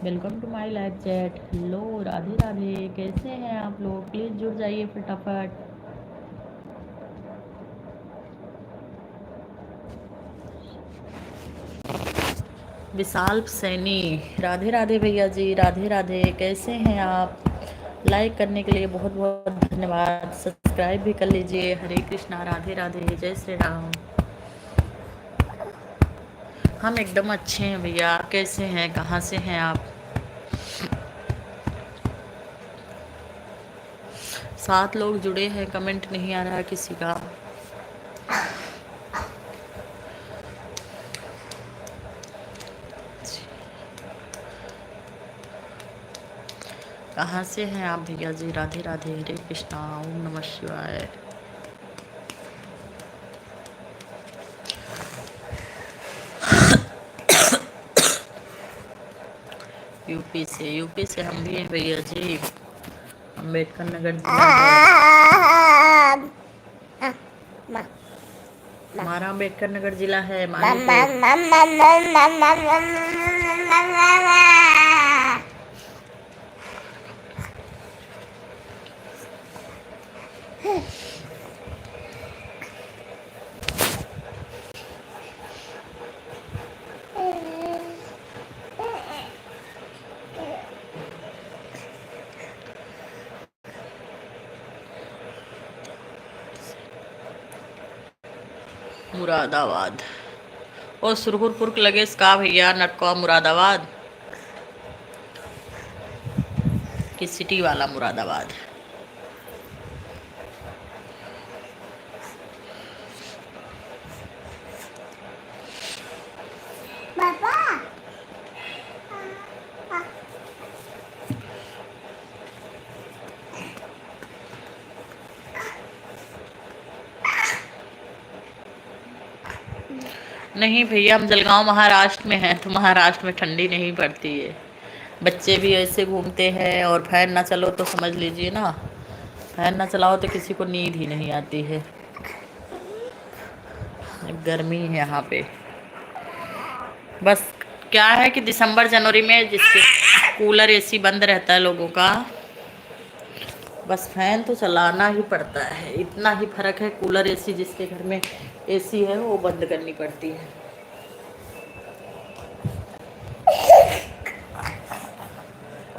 Welcome to my live chat. Hello, Radhe Radhe, कैसे हैं आप लोग? प्लीज़ जुड़ जाइए फटाफट। विशाल सैनी, राधे राधे भैया जी, राधे राधे, कैसे हैं आप? लाइक करने के लिए बहुत बहुत धन्यवाद। सब्सक्राइब भी कर लीजिए। हरे कृष्णा, राधे राधे, जय श्री राम। हम एकदम अच्छे हैं भैया, आप कैसे हैं? कहाँ से हैं आप? 7 लोग जुड़े हैं, कमेंट नहीं आ रहा है किसी का। कहाँ से हैं आप भैया जी? राधे राधे, हरे कृष्णा, ओम नमः शिवाय। यूपी से हम भी हैं भैया जी। अम्बेडकर नगर जिला है हमारा। अम्बेडकर नगर जिला है मानीपुर। मुरादाबाद और सुरहुरपुर लगे का भैया, नटकॉ मुरादाबाद की सिटी वाला मुरादाबाद। नहीं भैया, हम जलगांव महाराष्ट्र में हैं, तो महाराष्ट्र में ठंडी नहीं पड़ती है। बच्चे भी ऐसे घूमते हैं, और फैन ना चलो तो समझ लीजिए ना, फैन ना चलाओ तो किसी को नींद ही नहीं आती है। गर्मी है यहाँ पे। बस क्या है कि दिसंबर जनवरी में जिसके कूलर एसी बंद रहता है लोगों का, बस फैन तो चलाना ही पड़ता है। इतना ही फर्क है, कूलर एसी जिसके घर में एसी है वो बंद करनी पड़ती है।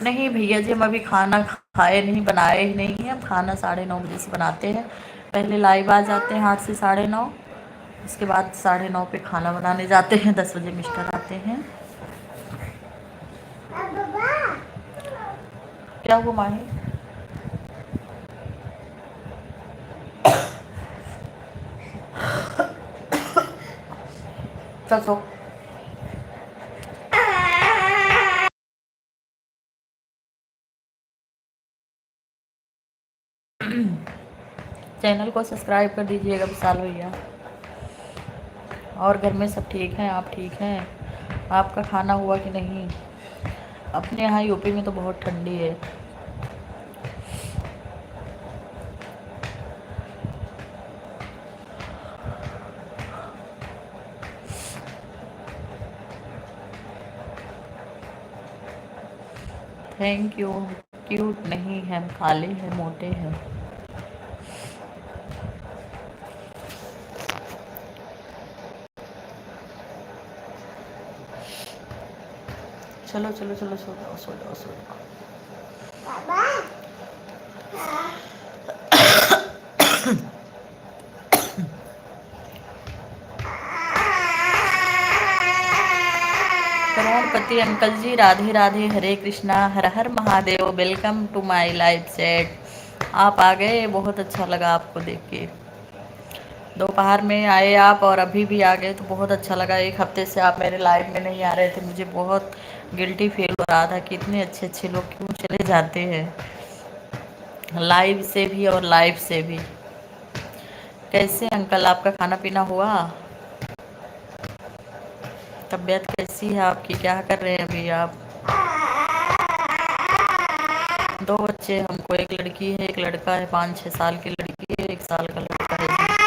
नहीं भैया जी, हम अभी खाना खाए नहीं, बनाए ही नहीं है। हम खाना 9:30 बजे से बनाते हैं। पहले लाइव आ जाते हैं 8 से 9:30, उसके बाद 9:30 पे खाना बनाने जाते हैं। 10 बजे मिस्टर आते हैं। क्या हुआ माही? चल सो। चैनल को सब्सक्राइब कर दीजिएगा विशाल भैया। और घर में सब ठीक हैं? आप ठीक हैं? आपका खाना हुआ कि नहीं? अपने यहाँ यूपी में तो बहुत ठंडी है। Thank you. क्यूट नहीं है, काले हैं, मोटे हैं। चलो चलो चलो, सो जाओ सो जाओ सो जाओ। करोड़पति uncle ji, Radhe Radhe, Hare Krishna, Har Har Mahadev, welcome to my live chat. आप आ गए, बहुत अच्छा लगा आपको देख के। दोपहर में आए आप और अभी भी आ गए तो बहुत अच्छा लगा। एक हफ्ते से आप मेरे लाइव में नहीं आ रहे थे, मुझे बहुत गिल्टी फील हो रहा था कि इतने अच्छे अच्छे लोग क्यों चले जाते हैं, लाइव से भी और लाइव से भी। कैसे अंकल, आपका खाना पीना हुआ? तबीयत कैसी है आपकी? क्या कर रहे हैं अभी आप? 2 बच्चे हमको, एक लड़की है एक लड़का है। 5-6 साल की लड़की है, 1 साल का लड़का है जी।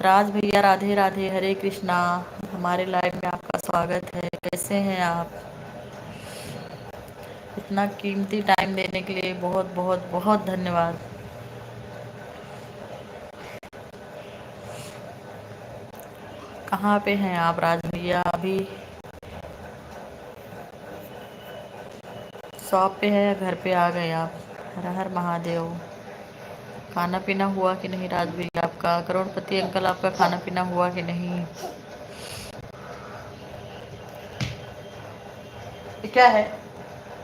राज भैया, राधे राधे, हरे कृष्णा। हमारे लाइव में आपका स्वागत है। कैसे हैं आप? इतना कीमती टाइम देने के लिए बहुत बहुत बहुत धन्यवाद। कहाँ पे हैं आप राज भैया? अभी शॉप पे है या घर पे आ गए आप? हर हर महादेव। खाना पीना हुआ कि नहीं राज भैया आपका? करोड़पति अंकल आपका खाना पीना हुआ कि नहीं? ये क्या है?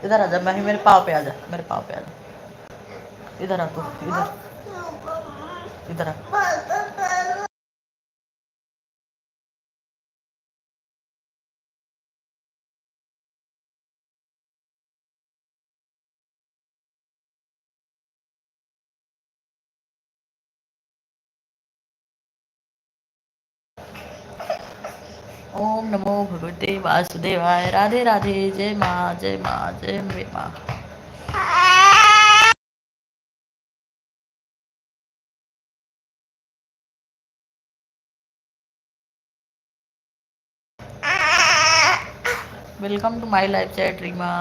इधर आ जा, मैं मेरे पाँव पे आ जा, मेरे पाँव पे आ जा। इधर आ तू, इधर इधर आ। ओम नमो भगवते वासुदेवाय। राधे राधे। जय माँ, जय माँ, जय अम्बे माँ। Welcome to my live chat Reema.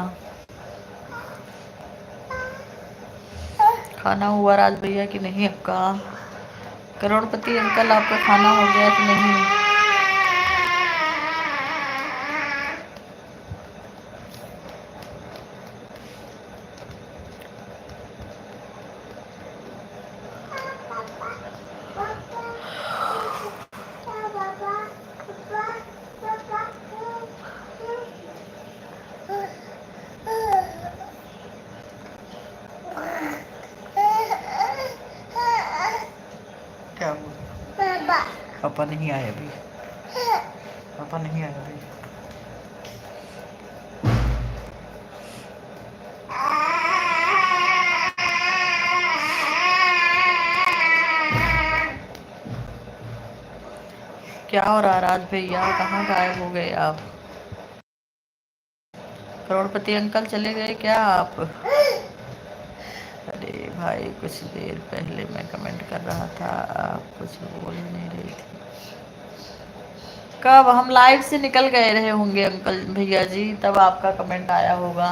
खाना हुआ राज भैया कि नहीं आपका? करोड़पति अंकल आपका खाना हो गया कि नहीं? क्या हुआ? पापा नहीं आए अभी। पापा नहीं आए अभी। क्या हो रहा राज भैया? कहाँ गायब हो गए आप? करोड़पति अंकल चले गए क्या आप? अरे भाई, कुछ देर पहले मैं कमेंट कर रहा था, आप कुछ बोल ही नहीं रही थी। कब? हम लाइव से निकल गए रहे होंगे अंकल भैया जी, तब आपका कमेंट आया होगा।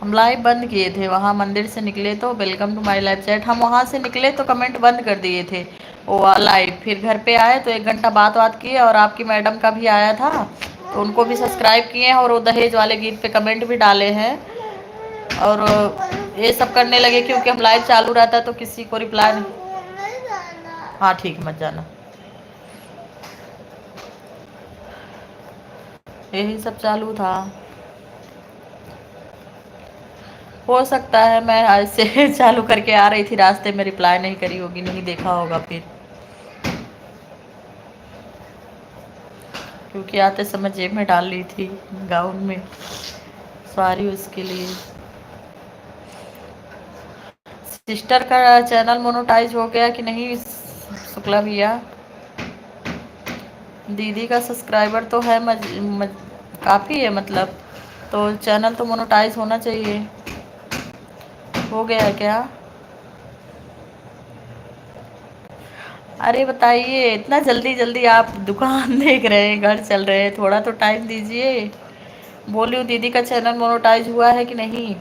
हम लाइव बंद किए थे, वहाँ मंदिर से निकले तो welcome to my live chat, हम वहाँ से निकले तो कमेंट बंद कर दिए थे वो लाइव। फिर घर पे आए तो 1 घंटा बात किए, और आपकी मैडम का भी आया था तो उनको भी सब्सक्राइब किए हैं, और वो दहेज वाले गीत पे कमेंट भी डाले हैं, और ये सब करने लगे क्योंकि हम लाइव चालू रहता तो किसी को रिप्लाई नहीं। हाँ ठीक, मत जाना। यही सब चालू था। हो सकता है मैं ऐसे चालू करके आ रही थी, रास्ते में रिप्लाई नहीं करी होगी, नहीं देखा होगा फिर, क्योंकि आते समय जेब में डाल ली थी गाउन में। सॉरी उसके लिए। सिस्टर का चैनल मोनेटाइज हो गया कि नहीं शुक्ला भैया? दीदी का सब्सक्राइबर तो है काफ़ी है, मतलब तो चैनल तो मोनेटाइज होना चाहिए। हो गया है क्या? अरे बताइए, इतना जल्दी जल्दी आप दुकान देख रहे हैं, घर चल रहे हैं, थोड़ा तो टाइम दीजिए। बोलियो दीदी का चैनल मोनेटाइज हुआ है कि नहीं?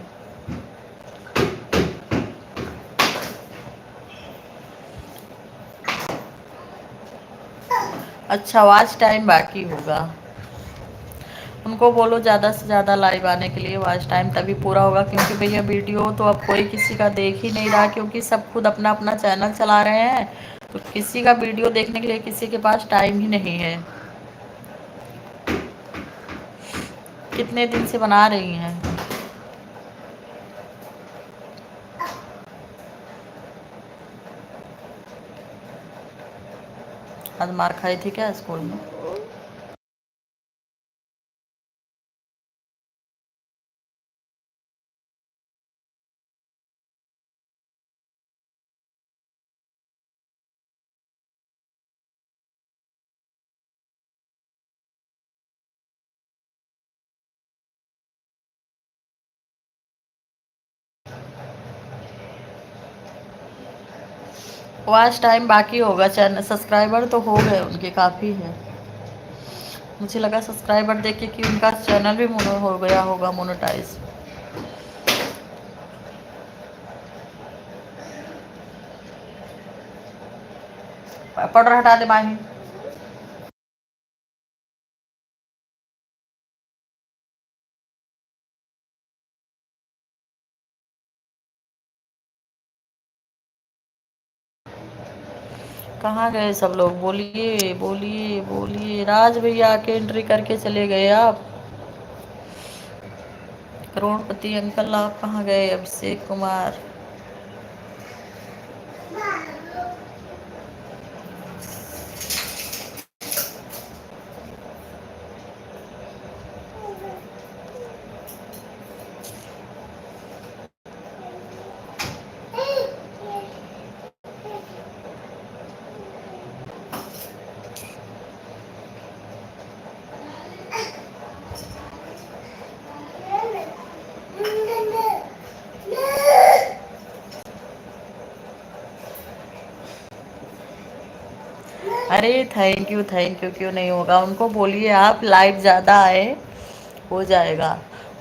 अच्छा, वॉच टाइम बाकी होगा। उनको बोलो ज़्यादा से ज़्यादा लाइव आने के लिए, वॉच टाइम तभी पूरा होगा, क्योंकि भैया वीडियो तो अब कोई किसी का देख ही नहीं रहा, क्योंकि सब खुद अपना अपना चैनल चला रहे हैं, तो किसी का वीडियो देखने के लिए किसी के पास टाइम ही नहीं है। कितने दिन से बना रही हैं? आज मार खाई थी क्या स्कूल में? वॉच टाइम बाकी होगा, चैनल सब्सक्राइबर तो हो गए उनके, काफ़ी है। मुझे लगा सब्सक्राइबर देख के कि उनका चैनल भी मोनो हो गया होगा मोनेटाइज। पाउडर हटा दे माही। कहाँ गए सब लोग? बोलिए बोलिए बोलिए। राज भैया आके एंट्री करके चले गए आप। करोड़पति अंकल आप कहाँ गए? अभिषेक कुमार। अरे थैंक यू क्यों नहीं होगा? उनको बोलिए आप लाइव ज़्यादा आए, हो जाएगा।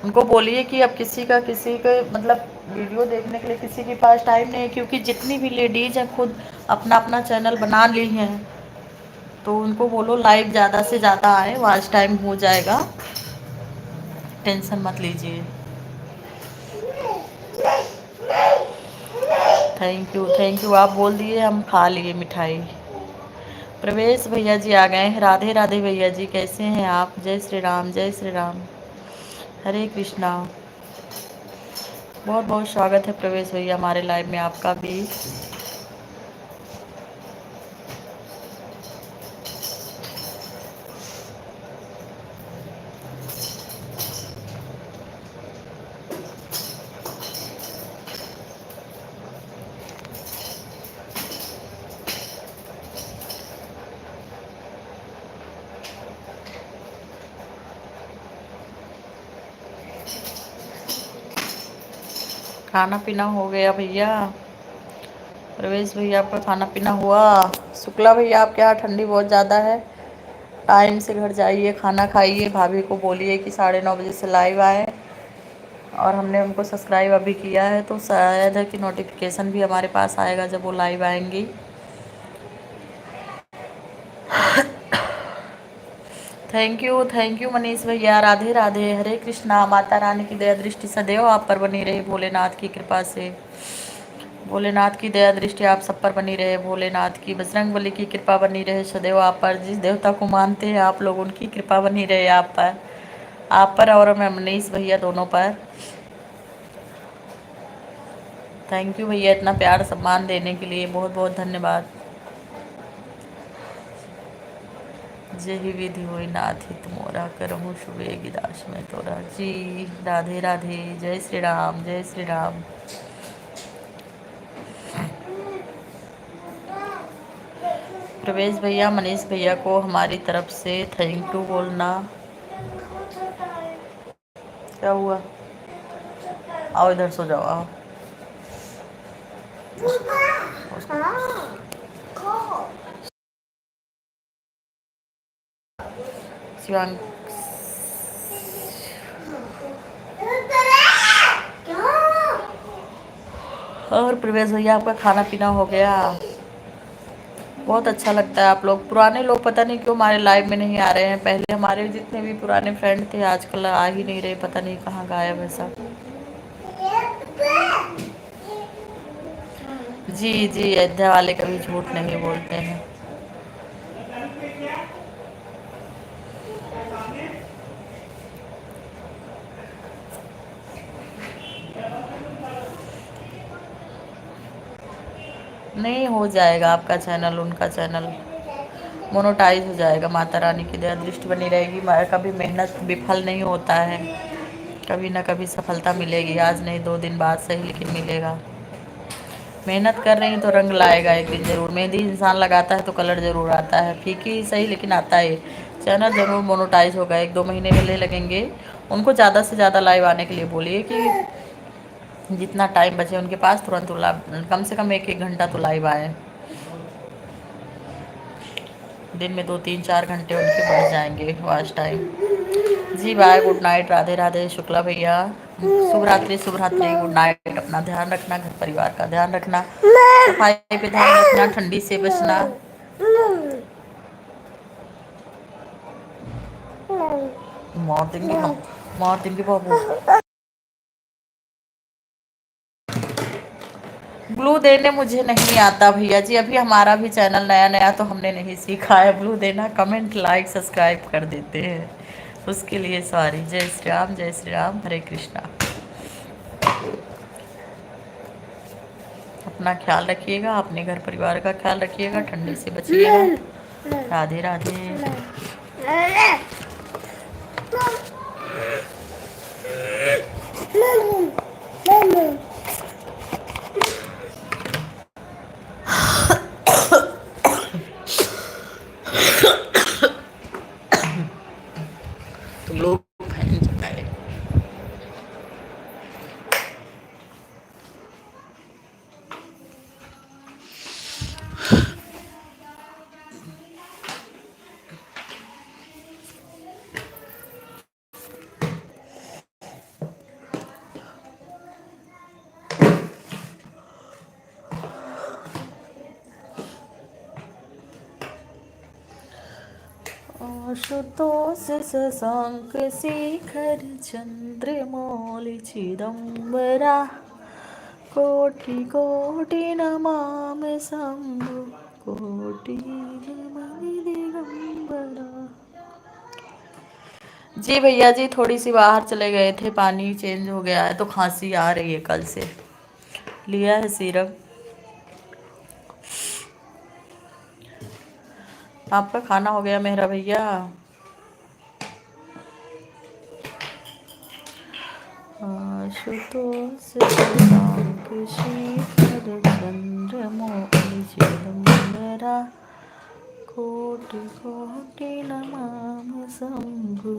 उनको बोलिए कि अब किसी के मतलब वीडियो देखने के लिए किसी के पास टाइम नहीं है, क्योंकि जितनी भी लेडीज हैं खुद अपना अपना चैनल बना ली हैं। तो उनको बोलो लाइव ज़्यादा से ज़्यादा आए, वॉच टाइम हो जाएगा, टेंशन मत लीजिए। थैंक यू आप बोल दिए, हम खा लिए मिठाई। प्रवेश भैया जी आ गए हैं। राधे राधे भैया जी, कैसे हैं आप? जय श्री राम, जय श्री राम, हरे कृष्णा। बहुत बहुत स्वागत है प्रवेश भैया हमारे लाइव में आपका भी। खाना पीना हो गया भैया? प्रवेश भैया आपका खाना पीना हुआ? शुक्ला भैया आपके यहाँ ठंडी बहुत ज़्यादा है, टाइम से घर जाइए, खाना खाइए। भाभी को बोलिए कि 9:30 बजे से लाइव आए। और हमने उनको सब्सक्राइब अभी किया है, तो शायद है कि नोटिफिकेशन भी हमारे पास आएगा जब वो लाइव आएंगी। थैंक यू मनीष भैया। राधे राधे, हरे कृष्णा। माता रानी की दया दृष्टि सदैव आप पर बनी रहे, भोलेनाथ की कृपा से। भोलेनाथ की दया दृष्टि आप सब पर बनी रहे, भोलेनाथ की, बजरंगबली की कृपा बनी रहे सदैव आप पर। जिस देवता को मानते हैं आप लोग, उनकी कृपा बनी रहे आप पर और मैं मनीष भैया दोनों पर। थैंक यू भैया इतना प्यार सम्मान देने के लिए, बहुत बहुत धन्यवाद। जही विधि होई नाथ हित मोरा, करहूँ शुभेगी दास में तोरा। जी राधे राधे, जय श्री राम, जय श्री राम। प्रवेश भैया मनीष भैया को हमारी तरफ से थैंक यू बोलना। क्या हुआ? आओ इधर सो जाओ, आओ। शिवांग और प्रवेश भैया आपका खाना पीना हो गया? बहुत अच्छा लगता है आप लोग, पुराने लोग पता नहीं क्यों हमारे लाइव में नहीं आ रहे हैं। पहले हमारे जितने भी पुराने फ्रेंड थे आजकल आ ही नहीं रहे, पता नहीं कहाँ गायब है सब। जी जी, अयोध्या वाले कभी झूठ नहीं बोलते हैं। नहीं, हो जाएगा आपका चैनल, उनका चैनल मोनोटाइज हो जाएगा। माता रानी की दया दृष्टि बनी रहेगी। कभी मेहनत विफल नहीं होता है, कभी ना कभी सफलता मिलेगी। आज नहीं 2 दिन बाद सही, लेकिन मिलेगा। मेहनत कर रही हैं तो रंग लाएगा एक दिन ज़रूर। मेहंदी इंसान लगाता है तो कलर ज़रूर आता है, फीकी ही सही लेकिन आता है। चैनल ज़रूर मोनोटाइज होगा, 1-2 महीने के लिए लगेंगे। उनको ज़्यादा से ज़्यादा लाइव आने के लिए बोलिए कि जितना टाइम बचे उनके पास तुरंत कम से कम 1-1 घंटा तो लाइव आए। दिन में 2-3-4 घंटे उनके बढ़ जाएंगे वॉच टाइम। जी bye, good night, Radhe Radhe. Shukla भैया शुभ रात्रि, शुभ रात्रि, गुड नाइट। अपना ध्यान रखना, घर परिवार का ध्यान रखना, सफाई पे ध्यान रखना, ठंडी से बचना। मार मार देंगे बाबू। ब्लू देने मुझे नहीं आता भैया जी, अभी हमारा भी चैनल नया नया तो हमने नहीं सीखा है ब्लू देना। कमेंट लाइक सब्सक्राइब कर देते हैं, उसके लिए सॉरी। जय श्री राम, हरे कृष्णा। अपना ख्याल रखिएगा, अपने घर परिवार का ख्याल रखिएगा, ठंडी से बचिएगा। राधे राधे। तुम लोग फैन चलाए। आशुतोष शशांक शेखर चंद्रमौलि चिदंबरा कोटि कोटि नमामि शंभु कोटि नमामि दिगंबरा। जी भैया जी, थोड़ी सी बाहर चले गए थे, पानी चेंज हो गया है तो खांसी आ रही है, कल से लिया है सीरप। आपका खाना हो गया मेहरा भैया? आशुतोष शशांक शेखर चंद्रमौलि चिदंबरा कोटि कोटि नमामि शंभु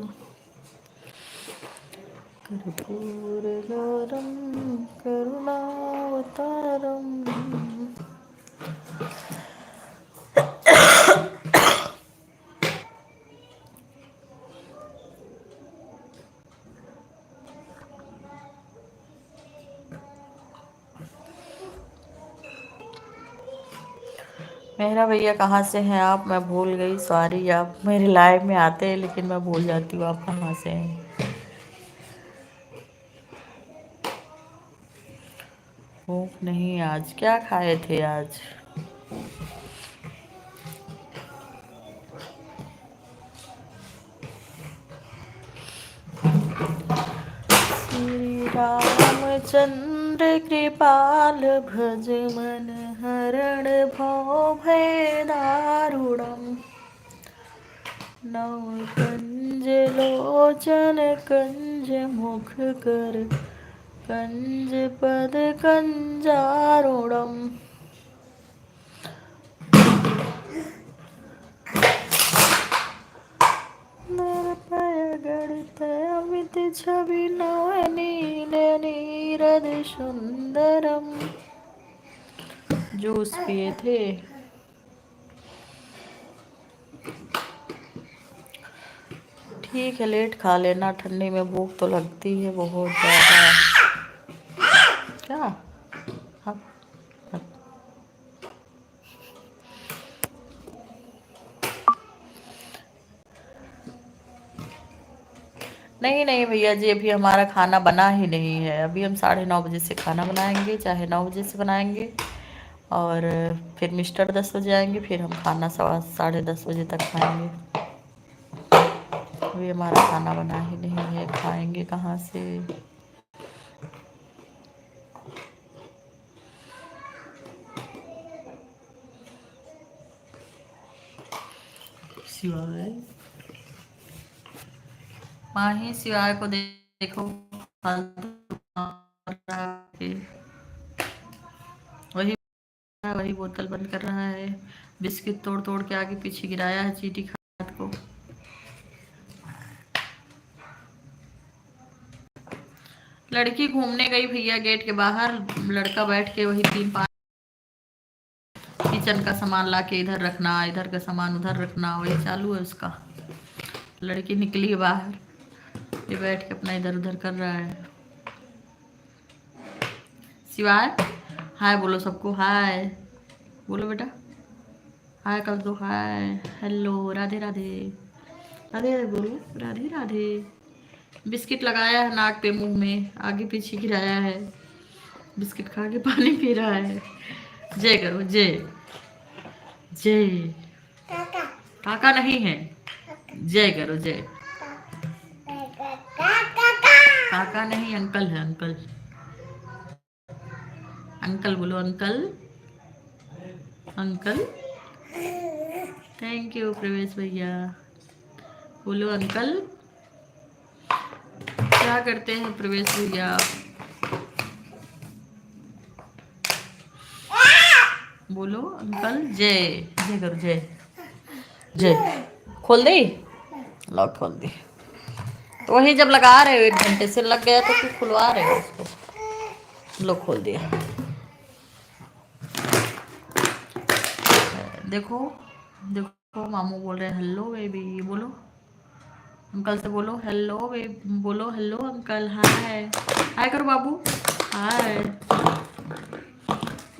कर्पूरगौरं करुणावतारम्। मेहरा भैया कहाँ से हैं आप? मैं भूल गई, सॉरी। आप मेरे लाइव में आते हैं लेकिन मैं भूल जाती हूँ आप कहाँ से हैं। भूख नहीं, आज क्या खाए थे आज? श्री रामचंद्र कृपाल भज मन हरण भव भय दारुणम नव कंज लोचन कंज मुख कर कंज पद कंजारुणम। निर्भय गणित अमित छवि नवनील नीरद सुंदरम। जूस पिए थे? ठीक है, लेट खा लेना, ठंडी में भूख तो लगती है बहुत ज़्यादा। क्या? हाँ। नहीं नहीं भैया जी, अभी हमारा खाना बना ही नहीं है। अभी हम 9:30 बजे से खाना बनाएंगे, चाहे 9 बजे से बनाएंगे। और फिर मिस्टर 10 बजे आएंगे, फिर हम खाना 10:30 बजे तक खाएंगे। अभी हमारा खाना बना ही नहीं है, खाएंगे कहाँ से? शिवाय माही, शिवाय को देखो, वही वही बोतल बंद कर रहा है, बिस्किट तोड़ तोड़ के आगे पीछे गिराया है चीटी खात को। लड़की घूमने गई भैया गेट के बाहर, लड़का बैठ के वही 3-5 किचन का सामान ला के इधर रखना, इधर का सामान उधर रखना, वही चालू है उसका। लड़की निकली बाहर, ये बैठ के अपना इधर उधर कर रहा है। शिवाय हाय बोलो सबको, हाय बोलो बेटा। हाय कर दो, हाय, हेलो, राधे राधे, राधे राधे बोलो, राधे राधे। बिस्किट लगाया है नाक पे मुंह में, आगे पीछे गिराया है, बिस्किट खा के पानी पी रहा है। जय करो, जय जय। काका नहीं है, जय करो, जय। काका नहीं, अंकल है, अंकल। अंकल बोलो, अंकल, अंकल। थैंक यू प्रवेश भैया। बोलो अंकल। क्या करते हैं प्रवेश भैया? बोलो अंकल, जय जय करो, जय जय। खोल दी, लॉक खोल दी। तो वही जब लगा रहे हो 1 घंटे से लग गया तो फिर खुलवा रहे हो उसको। लो खोल दिया। देखो देखो, मामू बोल रहे हैं हेलो बेबी। बोलो अंकल से, बोलो हेलो बेबी, बोलो हेलो अंकल, हाय हाय करो बाबू, हाय।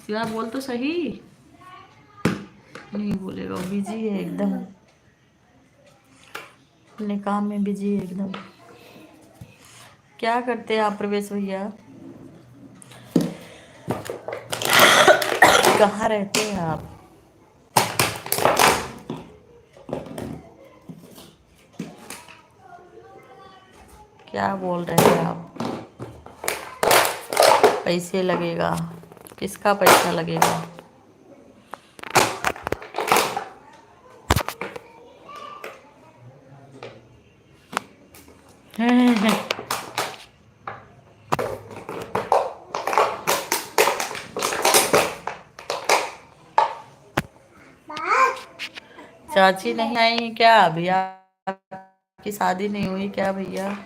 शिवा बोल तो सही। नहीं बोलेगा, बिजी है एकदम, अपने काम में बिजी है एकदम। क्या करते हैं आप प्रवेश भैया? कहाँ रहते हैं आप? क्या बोल रहे हैं आप? पैसे लगेगा? किसका पैसा लगेगा? चाची नहीं आई क्या अभी? आपकी शादी नहीं हुई क्या भैया?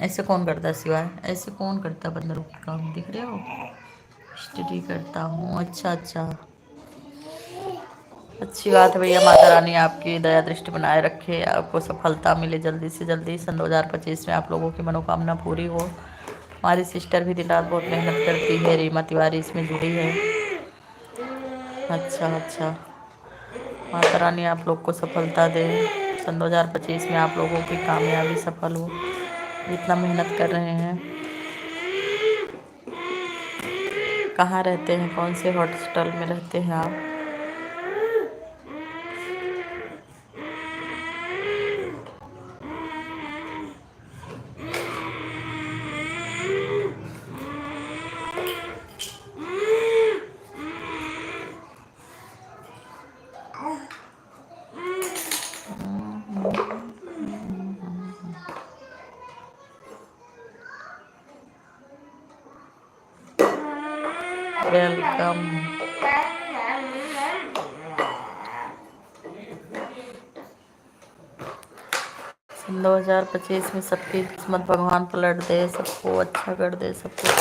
ऐसे कौन करता है सिवाय? ऐसे कौन करता है बंदरों के काम? दिख रहे हो, स्टडी करता हूँ। अच्छा अच्छा, अच्छी बात है भैया। माता रानी आपकी दया दृष्टि बनाए रखे, आपको सफलता मिले जल्दी से जल्दी। सन 2025 में आप लोगों की मनोकामना पूरी हो। हमारी सिस्टर भी दिन रात बहुत मेहनत करती है, रीमा तिवारी इसमें जुड़ी है। अच्छा अच्छा, माता रानी आप लोग को सफलता दे। सन 2025 में आप लोगों की कामयाबी सफल हो, जितना मेहनत कर रहे हैं। कहाँ रहते हैं, कौन से हॉस्टल में रहते हैं आप? वेलकम। 2025 में सबकी किस्मत भगवान पलट दे, सबको अच्छा कर दे, सबको।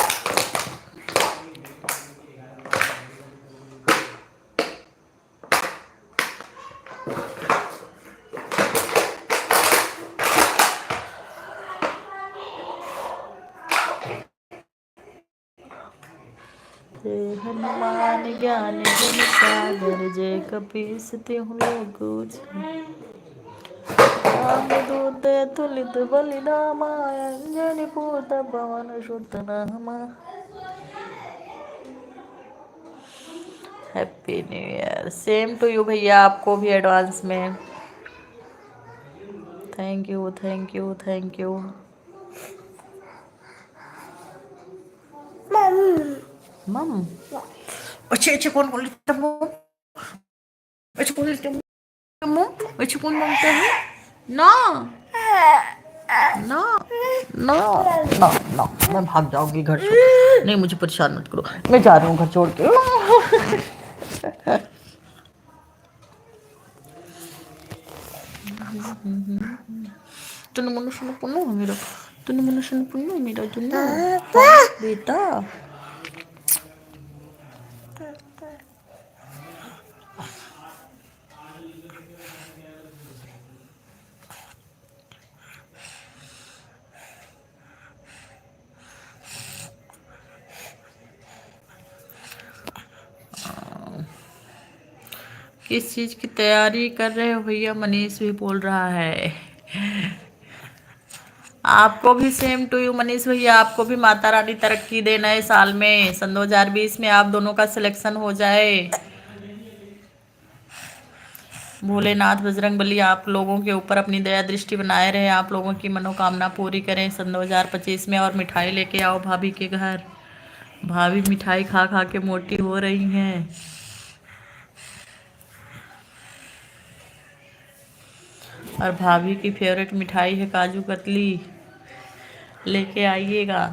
जय हनुमान ज्ञान गुण सागर, जय कपीस तिहु लोक उजागर। रामदूत तुलित बलिधामा, अंजनी पुत्र पवन सुत नामा। Happy new year. Same to you भैया, आपको भी एडवांस में। Thank you thank you thank you. मम अच्छे अच्छे कौन बोल रहे हो? अच्छे कौन बोलते हो? अच्छे कौन बोलते हैं? ना ना ना ना ना, मैं भाग जाऊंगी घर से। नहीं, मुझे परेशान मत करो, मैं जा रही हूँ घर छोड़ के। तूने मनुष्य ने पुन्नू है मेरा, तूने मनुष्य ने पुन्नू है मेरा जुन्नू बेटा। किस चीज की तैयारी कर रहे हो भैया? मनीष भी बोल रहा है। आपको भी सेम टू यू मनीष भैया, आपको भी माता रानी तरक्की दे नए साल में, सन 2020 में आप दोनों का सिलेक्शन हो जाए। भोलेनाथ बजरंग बली आप लोगों के ऊपर अपनी दया दृष्टि बनाए रहे, आप लोगों की मनोकामना पूरी करें सन 2025 में। और मिठाई लेके आओ भाभी के घर, भाभी मिठाई खा खा के मोटी हो रही हैं। और भाभी की फेवरेट मिठाई है काजू कतली, लेके आइएगा।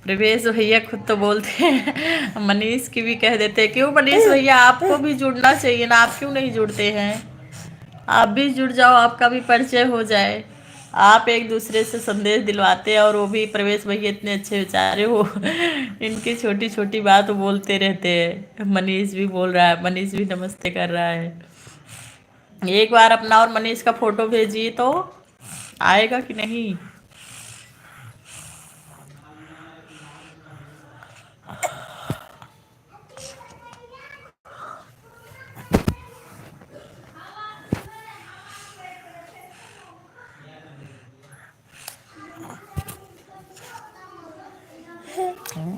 प्रवेश भैया खुद तो बोलते हैं, मनीष की भी कह देते हैं। क्यों मनीष भैया, आपको भी जुड़ना चाहिए ना, आप क्यों नहीं जुड़ते हैं? आप भी जुड़ जाओ, आपका भी परिचय हो जाए। आप एक दूसरे से संदेश दिलवाते हैं, और वो भी प्रवेश भैया इतने अच्छे बेचारे हो, इनकी छोटी छोटी बात बोलते रहते हैं। मनीष भी बोल रहा है, मनीष भी नमस्ते कर रहा है। एक बार अपना और मनीष का फोटो भेजिए तो आएगा कि नहीं।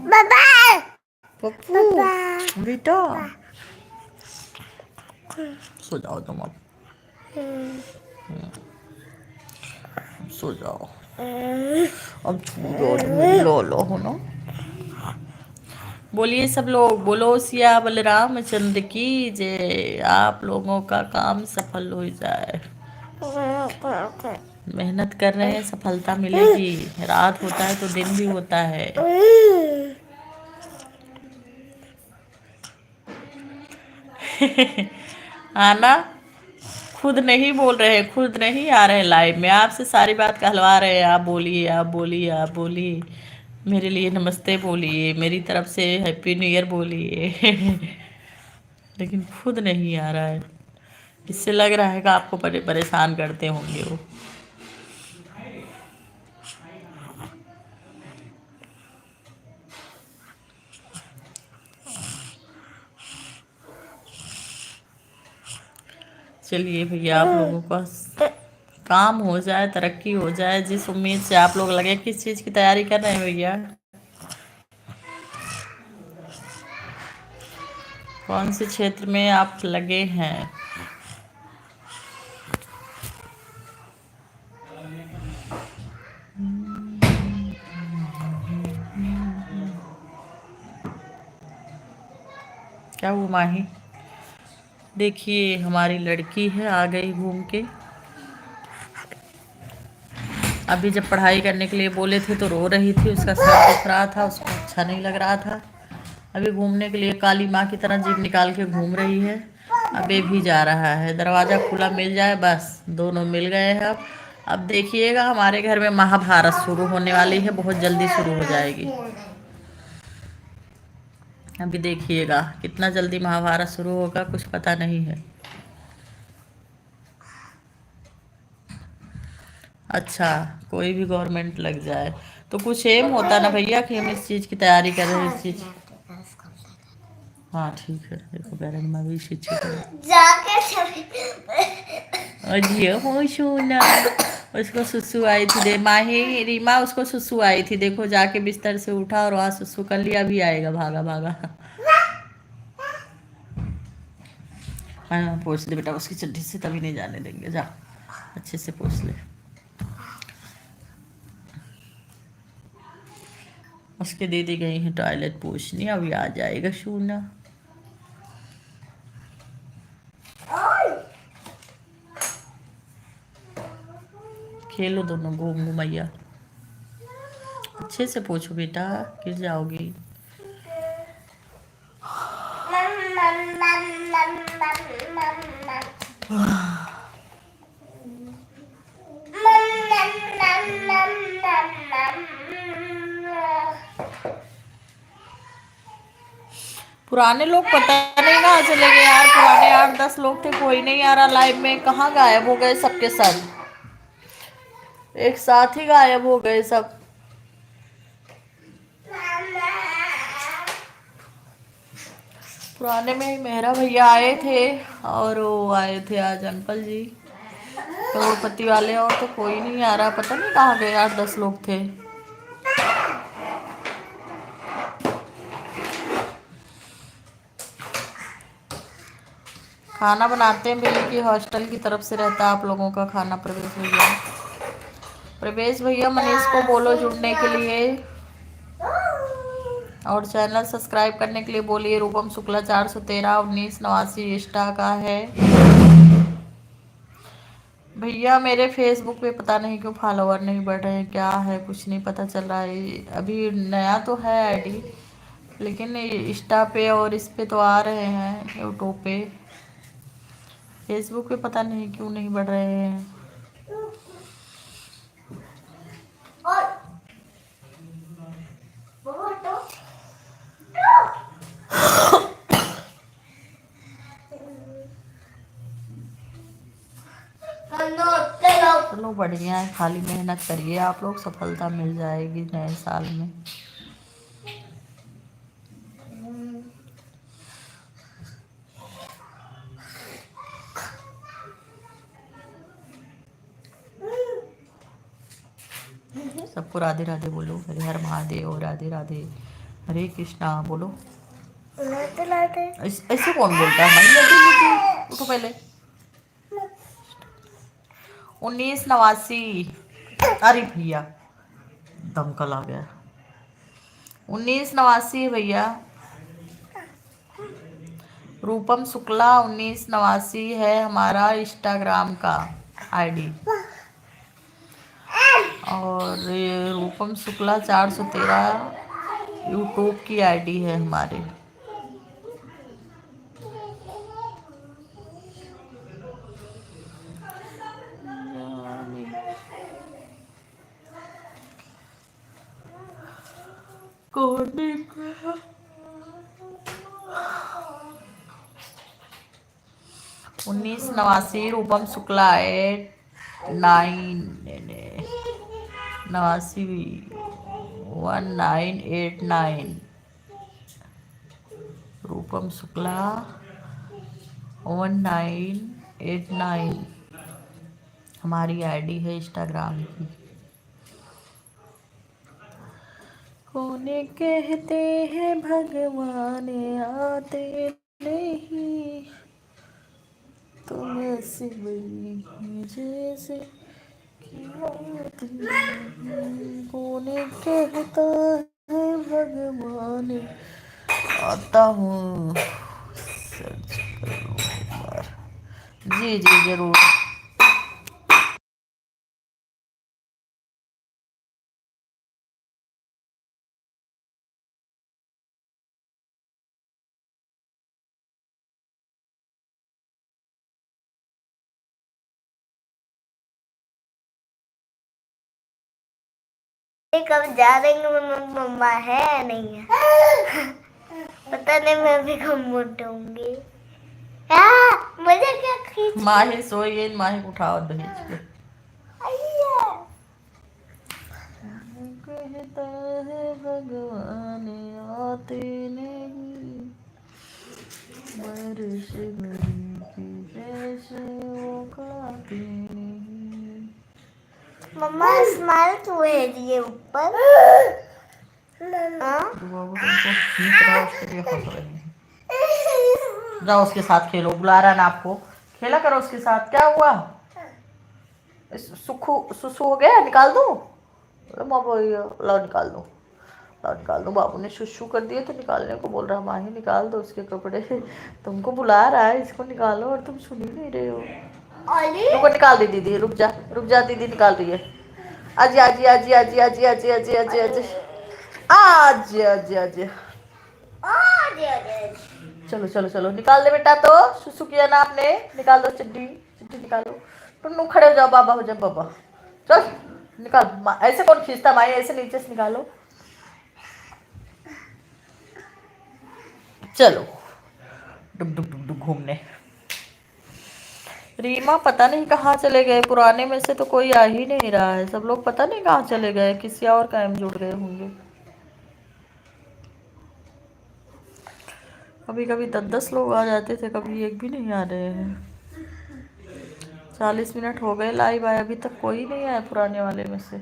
पापा पप्पू बेटा, सो जाओ तुम अब, सो जाओ अब, लो लो हो ना। बोलिए सब लोग, बोलो सिया बलराम चंद्र की जय। आप लोगों का काम सफल हो जाए। मेहनत कर रहे हैं, सफलता मिलेगी। रात होता है तो दिन भी होता है। आना, खुद नहीं बोल रहे, खुद नहीं आ रहे लाइव में, आपसे सारी बात कहलवा रहे हैं। आप बोलिए, आप बोलिए, आप बोलिए, मेरे लिए नमस्ते बोलिए, मेरी तरफ से हैप्पी न्यू ईयर बोलिए। लेकिन खुद नहीं आ रहा है। इससे लग रहा है कि आपको परेशान करते होंगे वो। चलिए भैया, आप लोगों का काम हो जाए, तरक्की हो जाए, जिस उम्मीद से आप लोग लगे। किस चीज़ की तैयारी कर रहे हैं भैया? कौन से क्षेत्र में आप लगे हैं? क्या वो माही, देखिए हमारी लड़की है, आ गई घूम के। अभी जब पढ़ाई करने के लिए बोले थे तो रो रही थी, उसका सर दुख रहा था, उसको अच्छा नहीं लग रहा था। अभी घूमने के लिए काली माँ की तरह जीभ निकाल के घूम रही है। अबे भी जा रहा है, दरवाज़ा खुला मिल जाए बस, दोनों मिल गए हैं। अब देखिएगा, हमारे घर में महाभारत शुरू होने वाली है, बहुत जल्दी शुरू हो जाएगी। अभी देखिएगा कितना जल्दी महाभारत शुरू होगा, कुछ पता नहीं है। अच्छा, कोई भी गवर्नमेंट लग जाए तो कुछ एम होता ना भैया कि हम इस चीज़ की तैयारी कर रहे हैं, इस चीज़। हाँ ठीक है, देखो बैरन में भी शिक्षित है अजी हो सोना। उसको सुसु आई थी, दे माही रीमा, उसको सुसु आई थी, देखो जाके बिस्तर से उठा और वहाँ सुसु कर लिया। भी आएगा भागा भागा। हाँ पोछ दे बेटा उसकी चड्डी से, तभी नहीं जाने देंगे, जा अच्छे से पोछ ले। उसके दीदी गई हैं टॉयलेट पोछनी, अभी आ जाएगा सोना। खेलो दोनों घूम घुमैया, अच्छे से पोछो बेटा, गिर जाओगी। पुराने लोग पता नहीं ना चले गए यार, पुराने 8-10 लोग थे, कोई नहीं आ रहा लाइव में, कहाँ गायब हो गए सबके सब, एक साथ ही गायब हो गए सब। पुराने में मेहरा भैया आए थे और वो आए थे आज अंकल जी करोड़पति वाले, और तो कोई नहीं आ रहा, पता नहीं कहाँ गए, 8-10 लोग थे। खाना बनाते हैं बिल्ली की हॉस्टल की तरफ से रहता है आप लोगों का खाना। प्रवेश भैया मनीष को बोलो जुड़ने के लिए और चैनल सब्सक्राइब करने के लिए बोलिए। रूपम शुक्ला 413 1989 इंस्टा का है भैया। मेरे फेसबुक पे पता नहीं क्यों फॉलोवर नहीं बढ़ रहे हैं, क्या है कुछ नहीं पता चल रहा है। अभी नया तो है आईडी, लेकिन इंस्टा पे और इस पे तो आ रहे हैं, यूट्यूब पे। फेसबुक पे पता नहीं क्यों नहीं बढ़ रहे हैं। चलो बढ़िया है, खाली मेहनत करिए आप लोग, सफलता मिल जाएगी नए साल में। सबको राधे राधे बोलो, हरे हर महादेव, राधे राधे, हरे कृष्णा बोलो। ऐसे कौन बोलता है? उठो पहले। 1989, अरे भैया दमकल आ गया। 1989 भैया, रूपम शुक्ला 1989 है हमारा इंस्टाग्राम का आईडी, और ये रूपम शुक्ला 413 यूट्यूब की आईडी है हमारे। उन्नीस नवासी रूपम शुक्ला 1989 रूपम शुक्ला 1989 हमारी आईडी है इंस्टाग्राम की। कौन कहते हैं भगवान आते नहीं, तुम ऐसे बड़ी जैसे कौन कहता है भगवान आता हूँ, सर्च करो एक बार। जी जी जरूर। कब जा रही हूँ, मम्मा है नहीं है पता नहीं, मैं भी कब मोटूंगी। मुझे क्या खींच माही सोइए, माही को उठाओ दहेज के। कहता है भगवान आते नहीं, बारिश बड़ी की जैसे वो खाते नहीं। मम्मा स्माइल तो है ये ऊपर। बाबू तुमको खींच रहा है, उसके लिए हंस रही है। जाओ उसके साथ खेलो, बुला रहा है ना आपको, खेला करो उसके साथ। क्या हुआ? सुखू सुसु हो गया, निकाल दो। बाबू लो निकाल दो, लो निकाल दो। बाबू ने सुसु कर दिए तो निकालने को बोल रहा, माही निकाल दो उसके कपड़े। तुमको बुला रहा है, इसको निकालो, और तुम सुन ही नहीं रहे हो। रुको निकाल दी दीदी, रुक जा दीदी निकाल रही है। आजी आजी आजी आजी आजी आजी आजी आजी आजी आज आज आज चलो चलो चलो निकाल दे बेटा, तो सुसु किया ना आपने, निकाल दो चड्डी, चड्डी निकालो। टुन्नू खड़े हो जाओ, बाबा हो जाओ बाबा। चल निकाल, ऐसे कौन खींचता माई, ऐसे नीचे से निकालो। चलो डुक डुक डुक डुक घूमने। रीमा पता नहीं कहाँ चले गए, पुराने में से तो कोई आ ही नहीं रहा है, सब लोग पता नहीं कहाँ चले गए, किसी और काम जुड़ गए होंगे। कभी कभी 10-10 लोग आ जाते थे, कभी एक भी नहीं आ रहे हैं। 40 मिनट हो गए लाइव आए, अभी तक कोई नहीं आया पुराने वाले में से।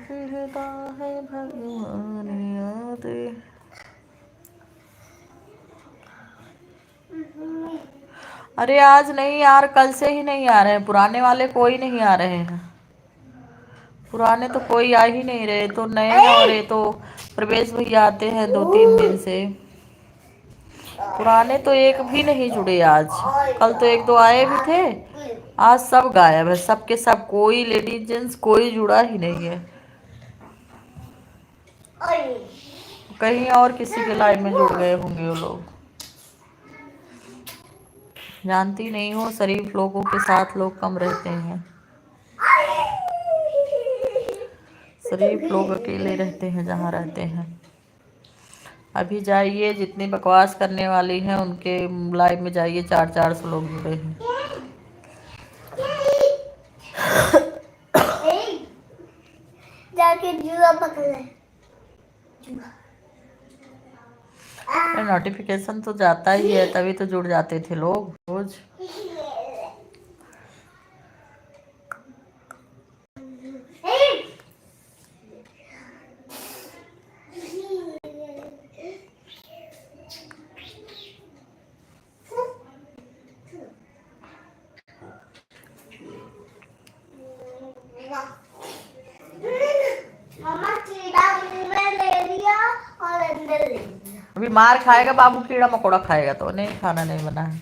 कहता है भगवान याद। अरे आज नहीं यार, कल से ही नहीं आ रहे हैं पुराने वाले, कोई नहीं आ रहे हैं। पुराने तो कोई आ ही नहीं रहे, तो नए और ये तो प्रवेश भैया आते हैं 2-3 दिन से। पुराने तो एक भी नहीं जुड़े आज। कल तो 1-2 आए भी थे, आज सब गायब है, सबके सब, कोई लेडीज जेंट्स कोई जुड़ा ही नहीं है। कहीं और किसी के लाइव में जुड़ गए होंगे वो लोग। जानती नहीं हो, शरीफ लोगों के साथ लोग कम रहते हैं। शरीफ लोग अकेले रहते हैं जहाँ रहते हैं। अभी जाइए, जितनी बकवास करने वाली हैं उनके लाइव में जाइए, 400 लोग जुड़े हैं। जाके जुआ पकड़ ले। नोटिफिकेशन तो जाता ही है, तभी तो जुड़ जाते थे लोग रोज। मामा कीड़ा मुंह ले लिया और अंदर ले लिया। अभी मार खाएगा बाबू, कीड़ा मकोड़ा खाएगा तो नहीं, खाना नहीं बना है।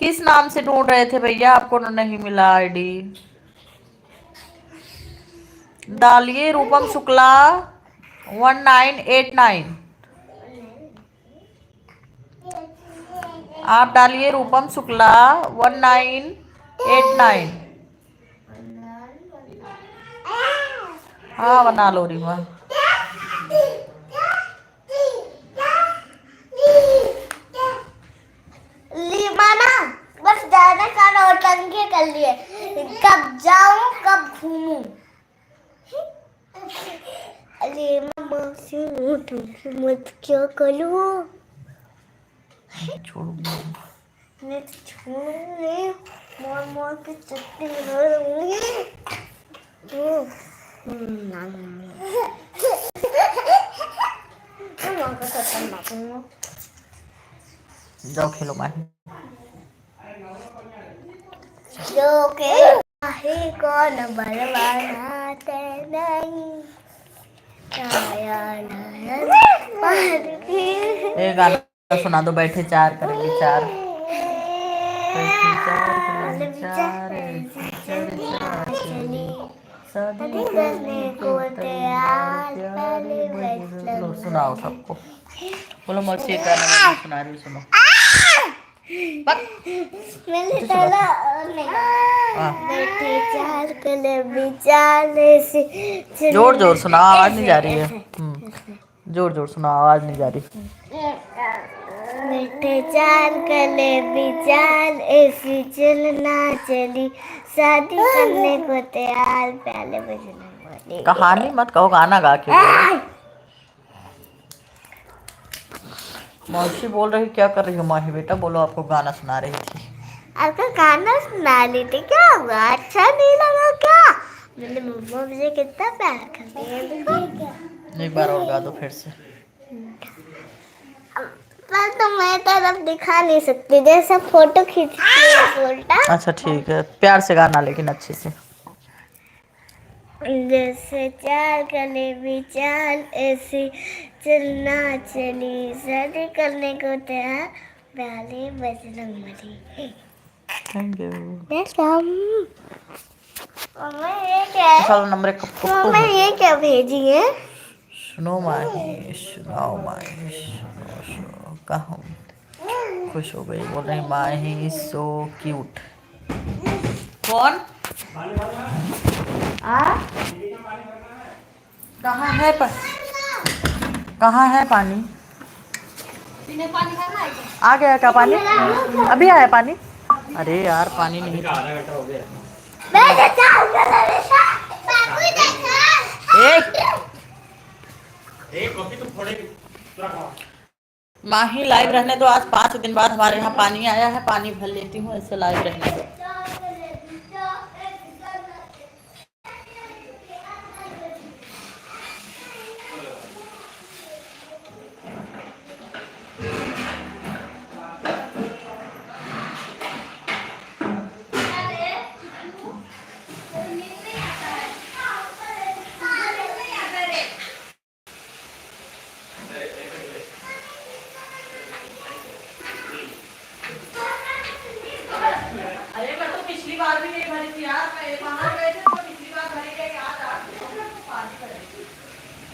किस नाम से ढूंढ रहे थे भैया, आपको नहीं मिला आईडी? डालिए रूपम शुक्ला 1989। आप डालिए रूपम शुक्ला 1989। हाँ बना लो रीमा। लीमाना बस जाने का नौटंकी कर लिए, कब जाऊं कब घूमूं। अरे मामा से नौटंकी मत क्या करूं, छोड़ूंगा नहीं तो छोड़ूंगी, मोर मोर के चट्टी मारूंगी। जाओ खेलो माही। जो के आहे कौन बलवाना ते नहीं आया ये गाना सुना दो, बैठे चार कर विचार। बैठे चार कर विचार, शादी करने को तैयार, लो सुनाओ सबको। बोलो मौसी एक गाना मैं सुना रही हूँ, सुनो। मैंने चला बैठे चार कले विचार से। जोर जोर सुना, आवाज नहीं जा रही है। जोर जोर सुना, आवाज नहीं जा रही। बैठे चार कले विचार, ऐसी चलना चली, शादी करने को तैयार, पहले बजना वाली। कहानी मत कहो, गाना गा के बोलो। मौसी बोल रही क्या कर रही हो माही बेटा, बोलो आपको गाना सुना रही थी। आपका गाना सुना ली थी, क्या हुआ, अच्छा नहीं लगा क्या? मैंने मम्मा मुझे कितना प्यार करती है, देखो। एक बार और गा दो फिर से। पर तो मैं तरफ दिखा नहीं सकती, जैसा फोटो खींचती है उल्टा। अच्छा ठीक है, प्यार से गाना लेकिन अच्छे से। जैसे चार कले विचार, ऐसी चलना चली, शादी करने को तैयार, पहले बजरंग बली। Thank you. मम्मा ये क्या है? चलो नंबर एक मम्मा ये क्या भेजी है? सुनो माही, सुनाओ माही, सुनो कहाँ खुश हो गई, बोल रही माही सो क्यूट। कौन कहाँ है कहाँ है पानी? आ गया क्या पानी? अभी आया पानी? अरे यार पानी नहीं था। आधा घंटा हो गया। मैं देखा बाबू देखा कॉफी तो फोड़ेगी पूरा खाओ। माही लाइव रहने दो, आज 5 दिन बाद हमारे यहाँ पानी आया है, पानी भर लेती हूँ, ऐसे लाइव रहने दो। अरे मैं तो पिछली बार भी नहीं भरी थी यार, मैं बाहर गए थे तो पिछली बार भरी गई याद आ पानी भरी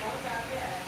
बहुत ज्यादा आया।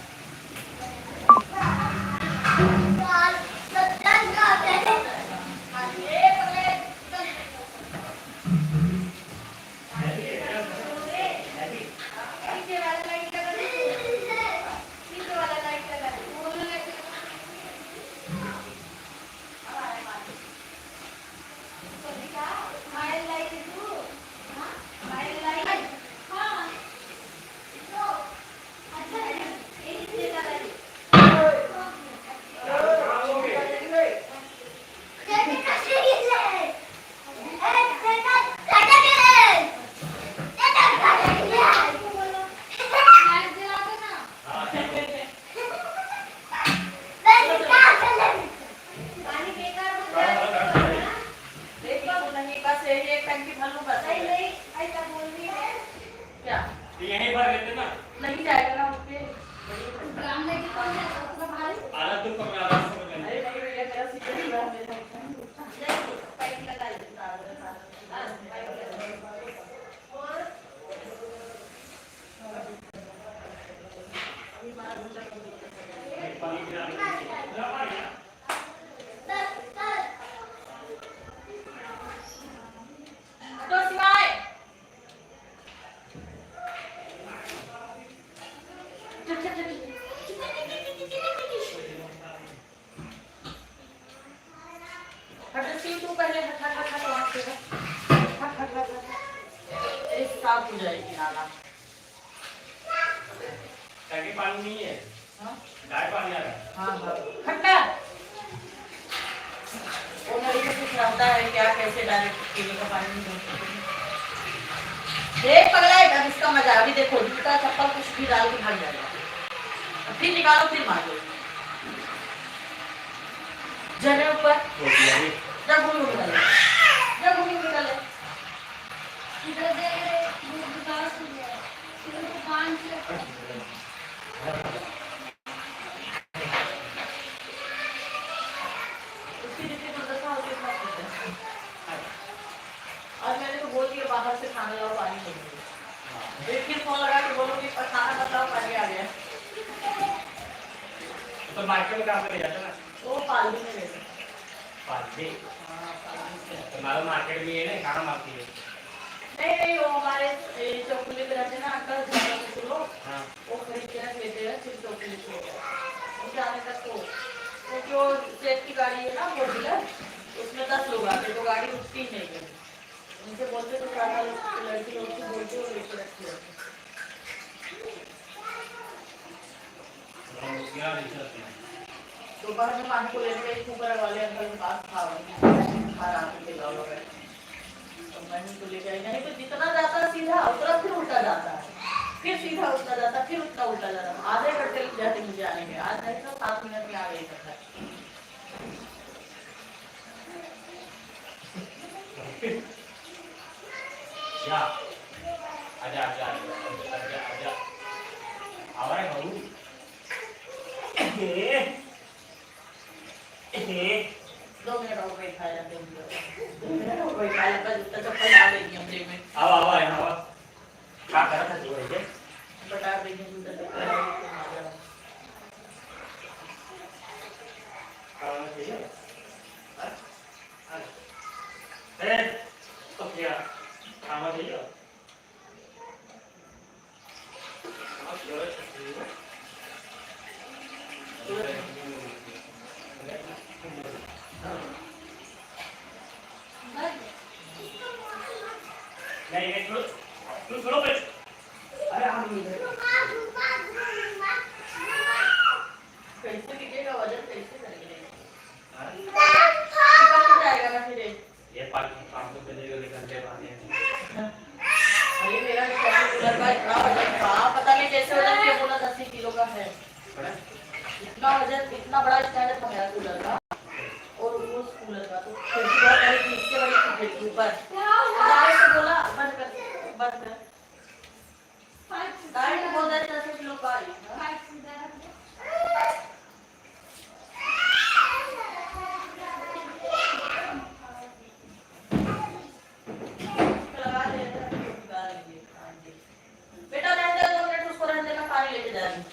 यहीं भर लेते ना, नहीं जाएगा ना उसके आधा दूर कम आधा समझ लेना। अरे नहीं भैया मेरा सीधे ही रहा मेरा पाइप लगा लेता पानी गिरा तो सिवाय तू पहले साफ हो जाएगी नाला। टंकी पानी नहीं है, हाँ गाय पानी आ रहा है। हाँ हाँ खट्टा वो नली में कुछ रहता है क्या, कैसे डायरेक्ट पीने का पानी नहीं होता। देख पगला है, अब इसका मजा अभी देखो, जूता चप्पल कुछ भी डाल के भाग जाएगा, फिर निकालो फिर मार दो जरे ऊपर जब घूम निकल जब घूम निकल और मैंने तो बोल दिया बाहर से खाना लाओ पानी नहीं, एक फिर फोन लगा के बोलो कि खाना बताओ पानी आ गया। तो मार्केट में कहाँ पे ले जाते ना, वो पालू में ले पालते तुम्हारा मार्केट में ये ना खाना मारती है। नहीं नहीं वो हमारे चौकुली पे रहते ना अंकल कुछ लोग, हाँ वो खरीद के रख लेते हैं फिर चौकुली पे उनके आने तक तो क्योंकि वो सेठ की गाड़ी है ना वो डीलर, उसमें 10 लोग आते तो गाड़ी रुकती ही नहीं है, उनसे बोलते तो सारा लड़की लोग से बोलते और लेके रखते रहते। दोपहर में पानी को लेकर एक ऊपर वाले अंकल के पास था खा रहा था, तो मैंने तो ले जाए, नहीं तो जितना जाता सीधा उतना फिर उल्टा जाता है, फिर सीधा उतना जाता फिर उतना उल्टा जाता है, आधे घंटे लग जाते मुझे आने में, आज नहीं तो 7 मिनट में आ गई सकता है। या आजा आजा आजा आजा आवाज़ बहू 2 मिनट और कोई खाया जाते हैं, 2 मिनट और कोई खाया जाता जूता चप्पल डाल देगी हम जेब में, आवा आवा यहाँ आवा क्या कर रहा था तू ऐसे बता देंगे जूता चप्पल अरे तो क्या खाना चाहिए है। बड़ा इतना वजन, इतना बड़ा स्टैंड था मेरा कूलर का और उस कूलर का, तो खिड़की बहुत बड़ी थी, इससे बड़ी थी खिड़की ऊपर। गाड़ी को बोला बंद कर, बंद कर। गाड़ी को बोल रहे 10 किलो का आई। लगा दे, लगा देंगे। हाँ जी। बेटा रहने दे, 2 मिनट उसको रहने दे, मैं पानी लेके जा रही हूँ।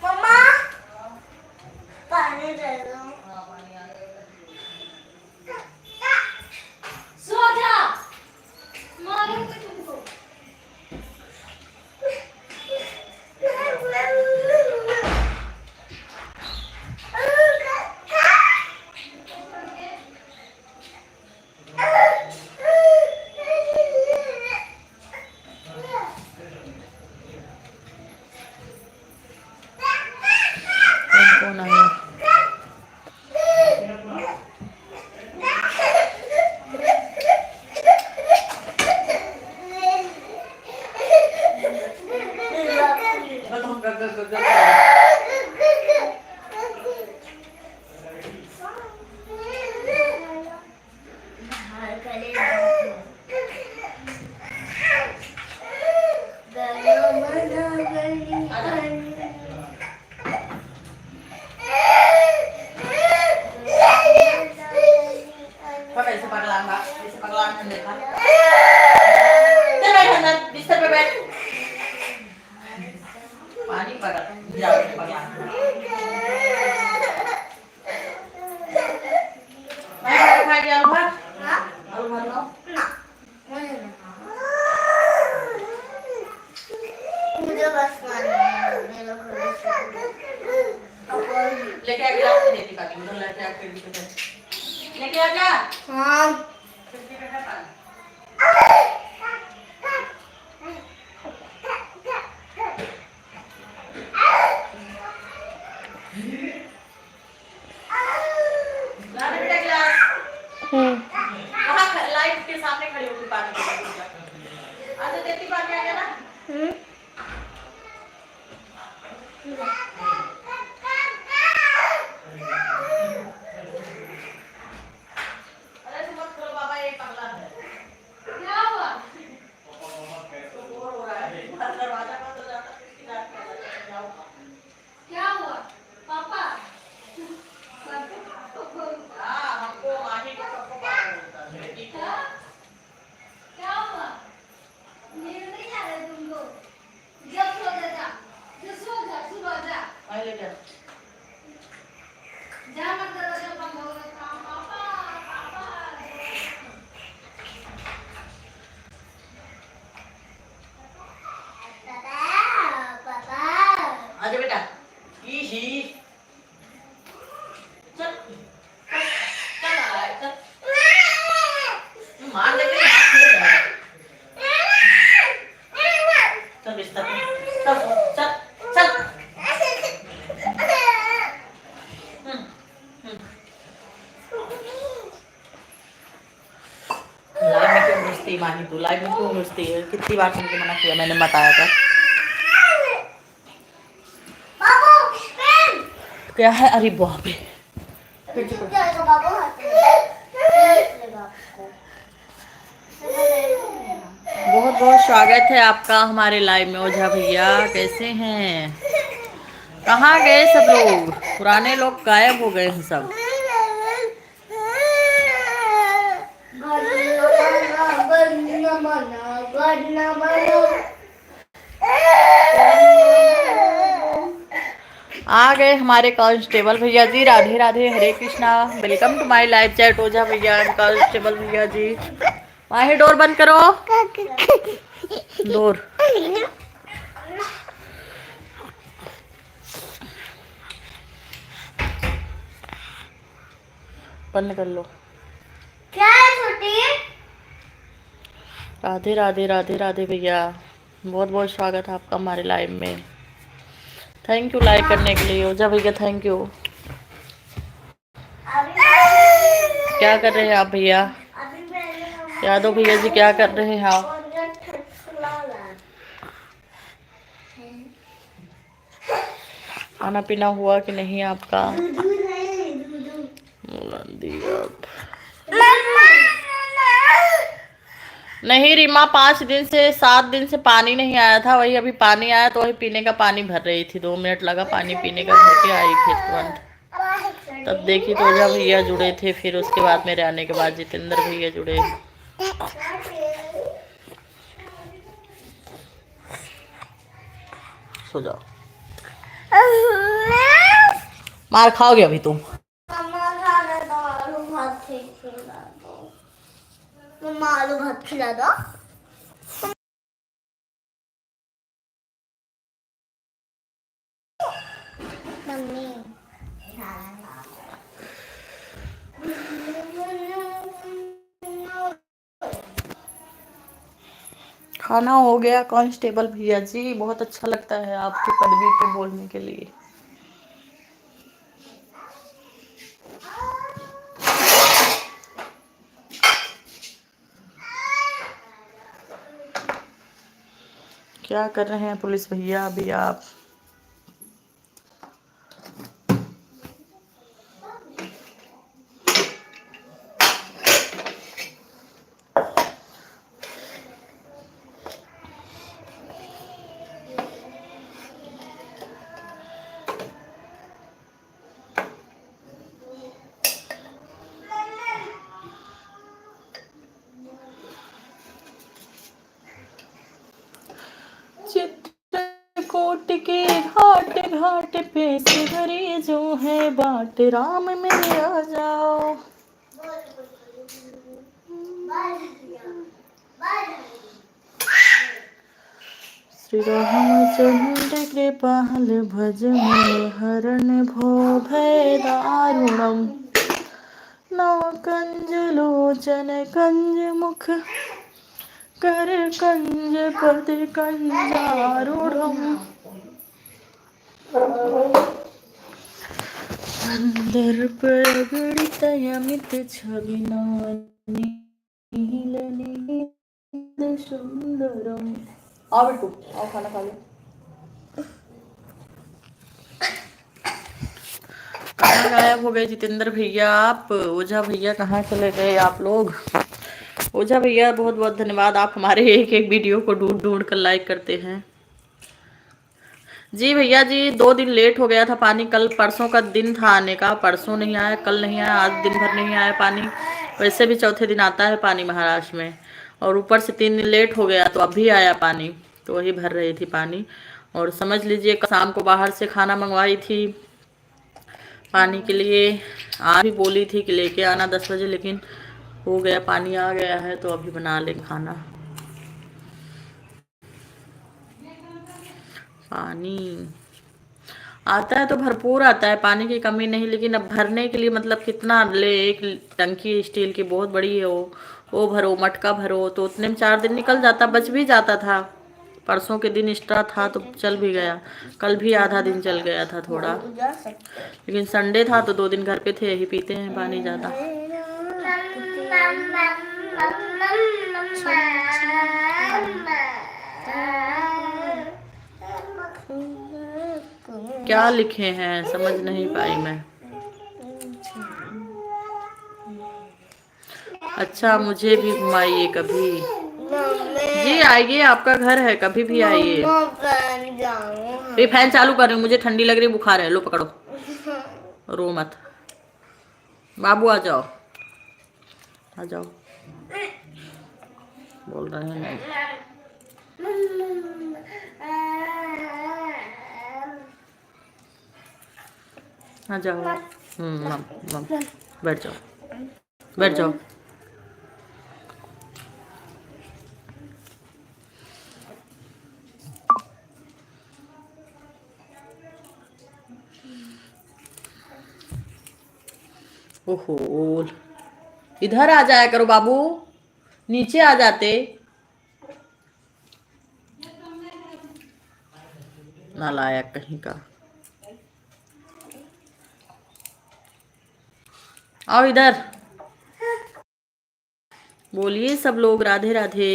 मम्मा पानी दे दो। सो जा, मारूंगी तुमको। कौन आया? ऐसे पगलान बा, ऐसे पगलान ठंडे का। चल बैठ अंदर, बिस्तर पे बैठ। पानी पगल, जाओ पगलान। मैं खा गया आलू भात। आलू भात लो। मुझे बस पानी मेरे को लेके आ गिलास में देती पानी, उधर लेके आ खिड़की पे दे। लेके आ जा। हाँ खिड़की पे है पानी। ला दे बेटा गिलास। वहाँ लाइट के सामने खड़ी होगी पानी के। आज देती पानी आ गया ना? अरे तुम मत करो बाबा, ये पगला है। क्या हुआ? तो बोर हो रहा है, दरवाजा बंद हो जाता है, इसकी रात में जाओ। क्या हुआ पापा? हाँ, हमको माही को सबको पागल होता है, ठीक है? क्या हुआ? नींद नहीं आ रही तुमको? जब सो जा, सुबह जा। आई ले जा। जा मत दरवाजा बंद हो गया। पापा पापा पापा आजा बेटा। इही। चल। चल आ, चल। मार दे के हाथ ले जा। चल बिस्तर पे। चल चल चल। लाइव में क्यों घुसती माही तू? लाइव में क्यों घुसती है? कितनी बार तुमको मना किया, मैंने बताया था। क्या है? अरे बाप रे, चलेगा बाबू, हाथ चलेगा आपको। बहुत बहुत स्वागत है आपका हमारे लाइव में। ओझा भैया कैसे हैं? कहाँ गए सब लोग? पुराने लोग गायब हो गए हैं सब। आ गए हमारे कांस्टेबल भैया जी। Radhe Radhe, Hare Krishna, welcome to my live chat. Ojha भैया एंड कांस्टेबल भैया जी, वहीं डोर बंद करो। डोर बंद कर लो। क्या है छोटी? राधे राधे, राधे राधे भैया, बहुत बहुत स्वागत है आपका हमारे लाइव में। थैंक यू लाइक करने के लिए ओझा भैया, थैंक यू। क्या कर रहे हैं आप भैया? यादव भैया जी क्या कर रहे हैं आप? खाना पीना हुआ कि नहीं आपका? नहीं रीमा, 5 दिन से 7 दिन से पानी नहीं आया था। वही अभी पानी आया तो वही पीने का पानी भर रही थी। 2 मिनट लगा पानी पीने का, भर के आई फिर तुरंत। तब देखी तो ओझा भैया जुड़े थे, फिर उसके बाद मेरे आने के बाद जितेंद्र भैया जुड़े। सो जाओ, मार खाओगे अभी तुम। आलू भात खिला दो मम्मी। खाना हो गया कांस्टेबल भैया जी, बहुत अच्छा लगता है आपकी पदवी पे बोलने के लिए। क्या कर रहे हैं पुलिस भैया अभी आप? चित्रकूट के घाट घाट पे सिहरे जो है बाट, राम में आ जाओ। श्री रामचंद्र कृपाल भज मन हरण भो भय दारुणम, नव कंज लोचन कंज मुख कर कंज पद कंजारूढ़म, दर्प गणित यमित छविना नील नील सुंदरम। आओ बेटू, आओ खाना खा लो। कहाँ गायब हो गए जितेंद्र भैया आप? ओझा भैया कहाँ चले गए आप लोग? ओझा भैया बहुत बहुत धन्यवाद, आप हमारे एक एक वीडियो को ढूंढ ढूंढ कर लाइक करते हैं। जी भैया जी, 2 दिन लेट हो गया था पानी। कल परसों का दिन था आने का, परसों नहीं आया, कल नहीं आया, आज दिन भर नहीं आया पानी। वैसे भी चौथे दिन आता है पानी महाराष्ट्र में, और ऊपर से 3 दिन लेट हो गया तो अभी आया पानी, तो वही भर रही थी पानी। और समझ लीजिए शाम को बाहर से खाना मंगवाई थी पानी के लिए। आज भी बोली थी कि लेके आना 10 बजे, लेकिन हो गया, पानी आ गया है तो अभी बना लेंगे खाना। पानी आता है तो भरपूर आता है, पानी की कमी नहीं, लेकिन अब भरने के लिए मतलब कितना ले, एक टंकी स्टील की बहुत बड़ी है वो भरो, मटका भरो, तो उतने में 4 दिन निकल जाता, बच भी जाता था। परसों के दिन एक्स्ट्रा था तो चल भी गया, कल भी आधा दिन चल गया था थोड़ा, लेकिन संडे था तो 2 दिन घर पे थे, यही पीते हैं पानी ज़्यादा। क्या लिखे हैं समझ नहीं पाई मैं। अच्छा, मुझे भी घुमाइए कभी। मम्मी जी आइए, आपका घर है, कभी भी आइए। मम्मा बन जाऊँ ये फैन चालू कर रही हूँ, मुझे ठंडी लग रही है, बुखार है। लो पकड़ो, रो मत। बाबू आ जाओ, आ जाओ। बोल रहे हैं नहीं। आ जाओ। मम मम बैठ जाओ, बैठ जाओ। ओहो, इधर आ जाया करो बाबू, नीचे आ जाते। नालायक कहीं का। आओ इधर। बोलिए सब लोग राधे राधे।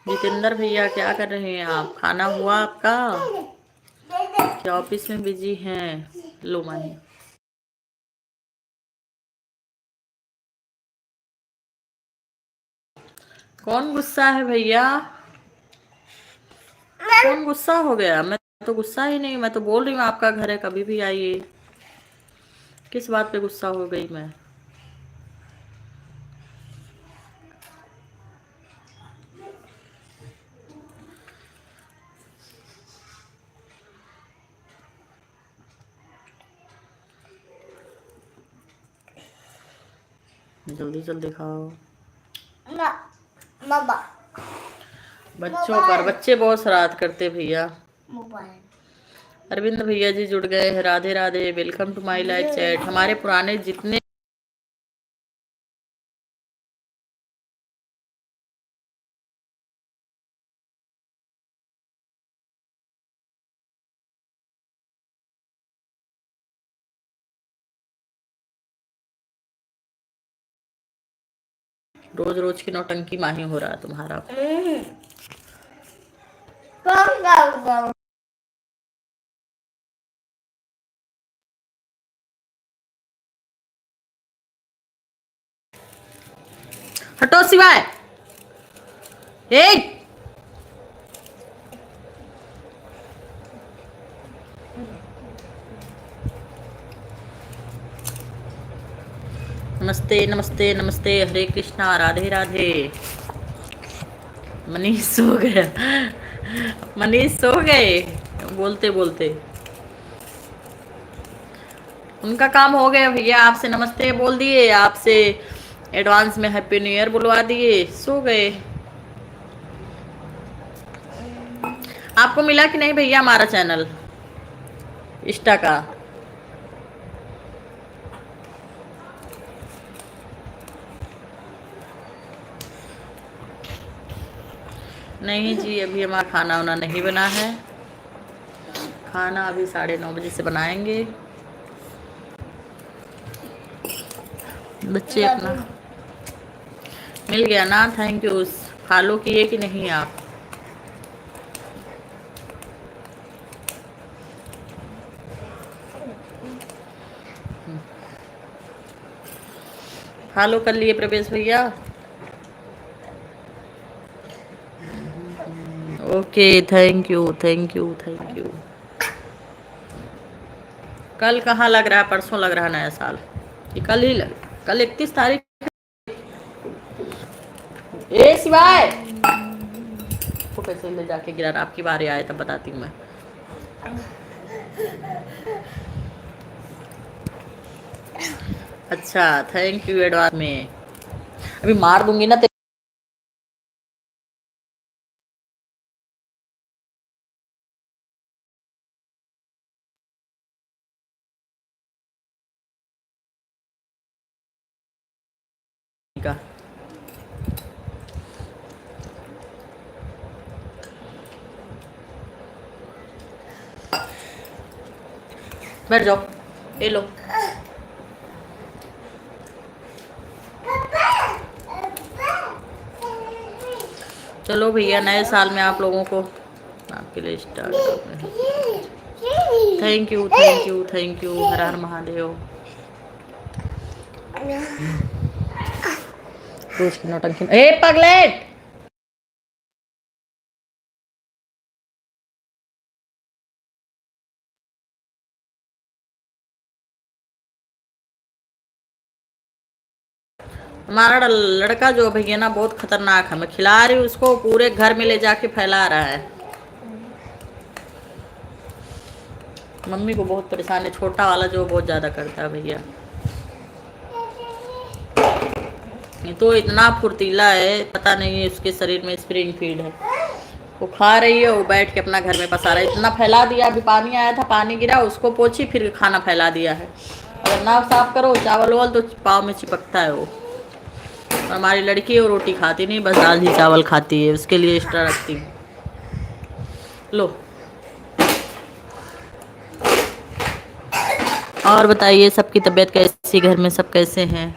जितेंद्र भैया क्या कर रहे हैं आप? खाना हुआ आपका? क्या ऑफिस में बिजी हैं? लो मानी। कौन गुस्सा है भैया? कौन गुस्सा हो गया? मैं तो गुस्सा ही नहीं, मैं तो बोल रही हूँ आपका घर है, कभी भी आइए। किस बात पे गुस्सा हो गई मैं? जल्दी जल्दी खाओ। मम्मा बच्चों पर बच्चे बहुत शरारत करते भैया। मोबाइल अरविंद भैया जी जुड़ गए हैं, Radhe Radhe, welcome to my live chat. हमारे पुराने जितने रोज रोज की नौटंकी माही हो रहा है तुम्हारा। हटो सिवाय। ए नमस्ते नमस्ते नमस्ते, हरे कृष्णा, राधे राधे। मनीष सो गया, मनीष सो गए बोलते बोलते। उनका काम हो गया भैया, आपसे नमस्ते बोल दिए, आपसे एडवांस में हैप्पी न्यू ईयर बुलवा दिए, सो गए। आपको मिला कि नहीं भैया हमारा चैनल इंस्टा का? नहीं जी, अभी हमारा खाना वाना नहीं बना है। खाना अभी 9:30 बजे से बनाएंगे। बच्चे अपना मिल गया ना, थैंक यू। फॉलो किए कि नहीं आप? फॉलो कर लिए प्रवेश भैया? Okay, thank you thank you thank you. कल कहाँ लग रहा है, परसों लग रहा है नया साल, ये कल ही लग, कल 31 तारीख। ए शिवाय को कैसे ले जाके गिरा, आपकी बारी आए तब बताती हूँ मैं। अच्छा, थैंक यू एडवांस में। अभी मार दूंगी ना का। बैठ जाओ, ये लो। चलो भैया, नए साल में आप लोगों को आपके लिए स्टार्ट करते हैं। Thank you thank you thank you, Har Har Mahadev. रोज की नौटंकी। ए पगलेट, हमारा लड़का जो भैया ना बहुत खतरनाक है। मैं खिला रही हूँ उसको, पूरे घर में ले जाके फैला रहा है। मम्मी को बहुत परेशान है। छोटा वाला जो बहुत ज्यादा करता है भैया। ये तो इतना फुर्तीला है, पता नहीं है उसके शरीर में स्प्रिंग फीड है। वो खा रही है, वो बैठ के अपना घर में पसारा है। इतना फैला दिया, अभी पानी आया था, पानी गिरा, उसको पोछी, फिर खाना फैला दिया है। अगर ना साफ करो चावल वावल तो पाँव में चिपकता है वो। और हमारी लड़की है, वो रोटी खाती नहीं, बस दाल ही चावल खाती है, उसके लिए एक्स्ट्रा रखती हूँ। लो, और बताइए सबकी तबीयत कैसी, घर में सब कैसे हैं?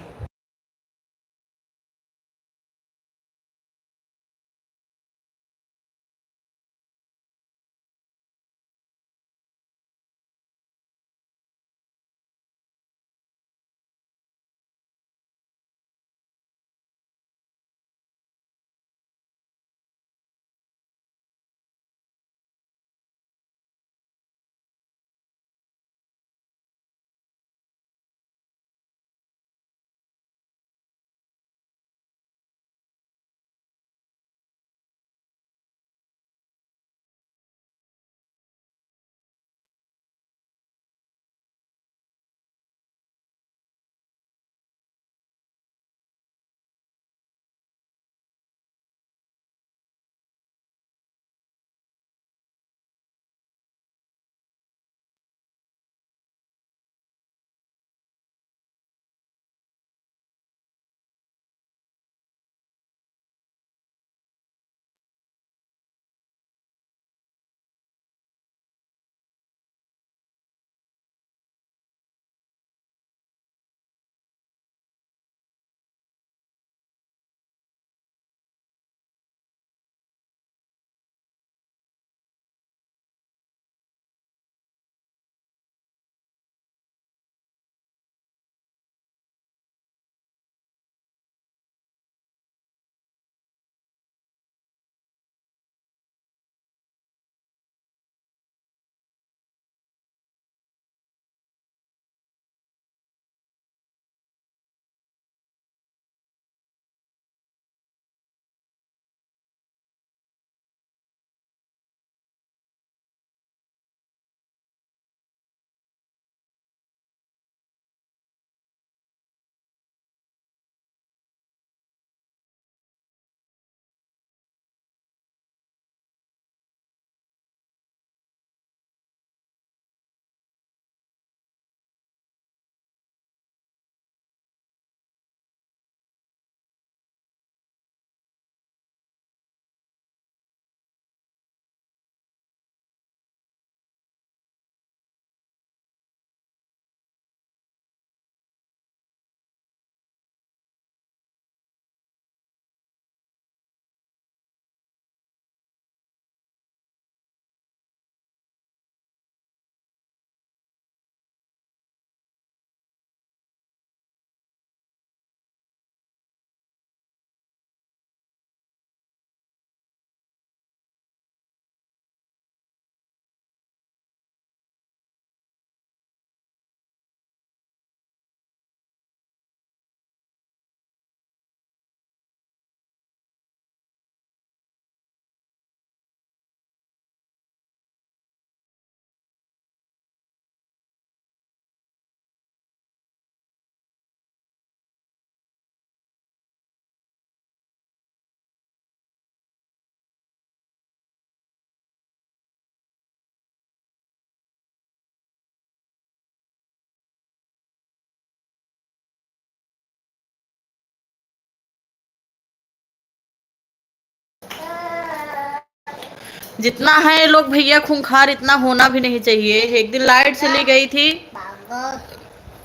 जितना है लोग भैया खूंखार, इतना होना भी नहीं चाहिए। एक दिन लाइट चली गई थी,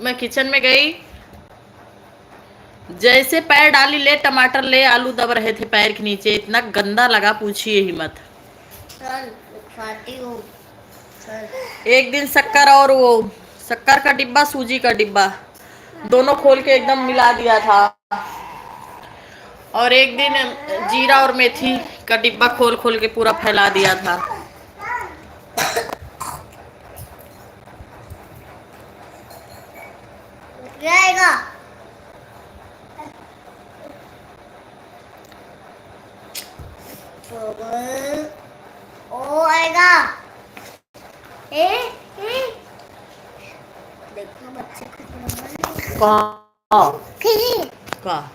मैं किचन में गई, जैसे पैर डाली, ले टमाटर ले आलू दब रहे थे पैर के नीचे, इतना गंदा लगा पूछिए ही मत। एक दिन शक्कर और वो शक्कर का डिब्बा, सूजी का डिब्बा, दोनों खोल के एकदम मिला दिया था। और एक दिन जीरा और मेथी का डिब्बा खोल खोल के पूरा फैला दिया था। जाएगा ओ आएगा। ए देखो बच्चे कहाँ कहाँ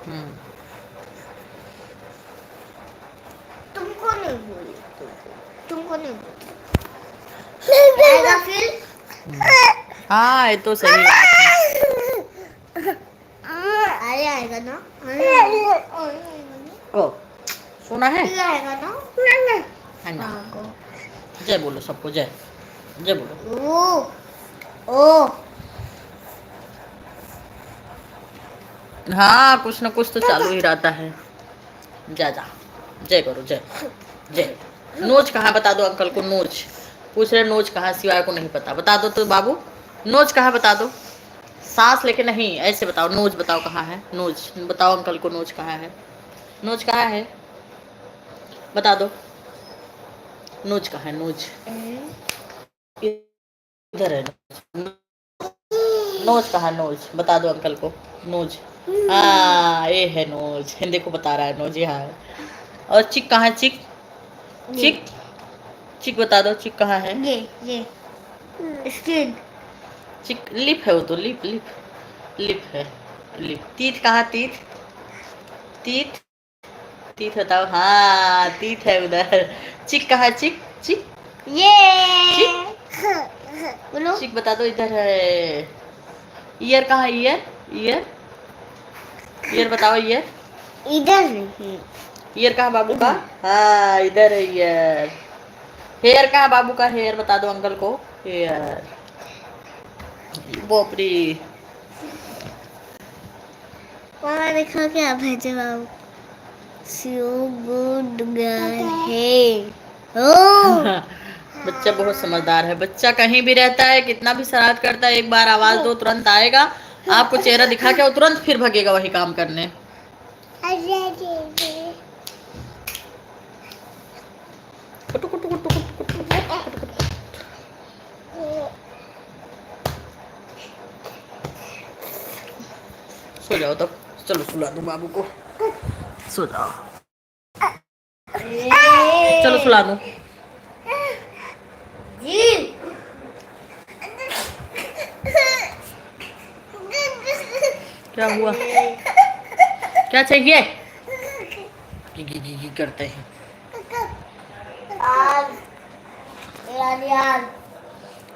हम्म, तुमको नहीं बोली, तुमको नहीं बोली। आएगा फिर। हाँ ये तो सही बात है। अरे आएगा ना, आएगा ना। ओ सुना है फिर आएगा ना। है ना। जय बोलो सबको, जय जय बोलो। ओ हाँ कुछ ना कुछ तो चालू ही रहता है। जा जा जय करो, जय जय। नोच कहाँ बता दो अंकल को, नोच पूछ रहे नोच कहाँ, सिवाय को नहीं पता, बता दो तो बाबू नोच कहाँ बता दो। सांस लेके नहीं, ऐसे बताओ, नोच बताओ कहाँ है, नोच बताओ अंकल को, नोच कहाँ है, नोच कहाँ है बता दो, नोच कहाँ है, नोच इधर है, नोच कहाँ है, नोच बता दो अंकल को, नोच। हाँ ये है नोच, हिंदी को बता रहा है नोच, यहाँ है। और चिक कहाँ है, चिक चिक चिक बता दो, चिक कहाँ है। ये स्किन चिक लिप है वो तो, लिप लिप लिप है, लिप। तीत कहाँ, तीत तीत तीत बताओ, हाँ तीत है उधर। चिक कहाँ, चिक चिक ये चिक बोलो। चिक बता दो, इधर है। ईयर कहाँ, ईयर ईयर ईयर बताओ, ईयर इधर नहीं, ईयर कहाँ बाबू का, हाँ इधर है ईयर। हेयर कहाँ बाबू का, हेयर बता दो अंकल को, हेयर। बोपरी वहाँ देखो क्या भेजे बाबू, सो गुड गर्ल है। ओ बच्चा बहुत समझदार है, बच्चा कहीं भी रहता है, कितना भी शरारत करता है, एक बार आवाज दो तुरंत आएगा, आपको चेहरा दिखा के वो तुरंत फिर भगेगा वही काम करने। कुटु कुटु कुटु कुटु कुटु कुटु कुटु। सो जाओ तब, चलो सुला दूं बाबू को, सो जाओ, चलो सुला दूं। क्या हुआ, क्या चाहिए, गी करते हैं।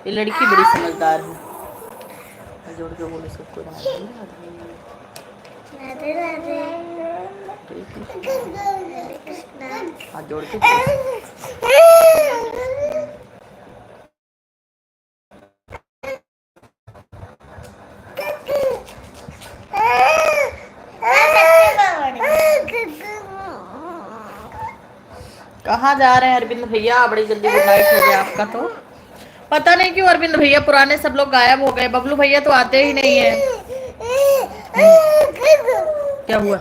ये लड़की बड़ी समझदार है, जोड़ के बोले सबको, राधे राधे हाथ जोड़ के। कहाँ जा रहे हैं अरविंद भैया, बड़ी जल्दी गुड नाइट हो गया आपका तो। पता नहीं क्यों अरविंद भैया पुराने सब लोग गायब हो गए, बबलू भैया तो आते ही नहीं है। क्या हुआ,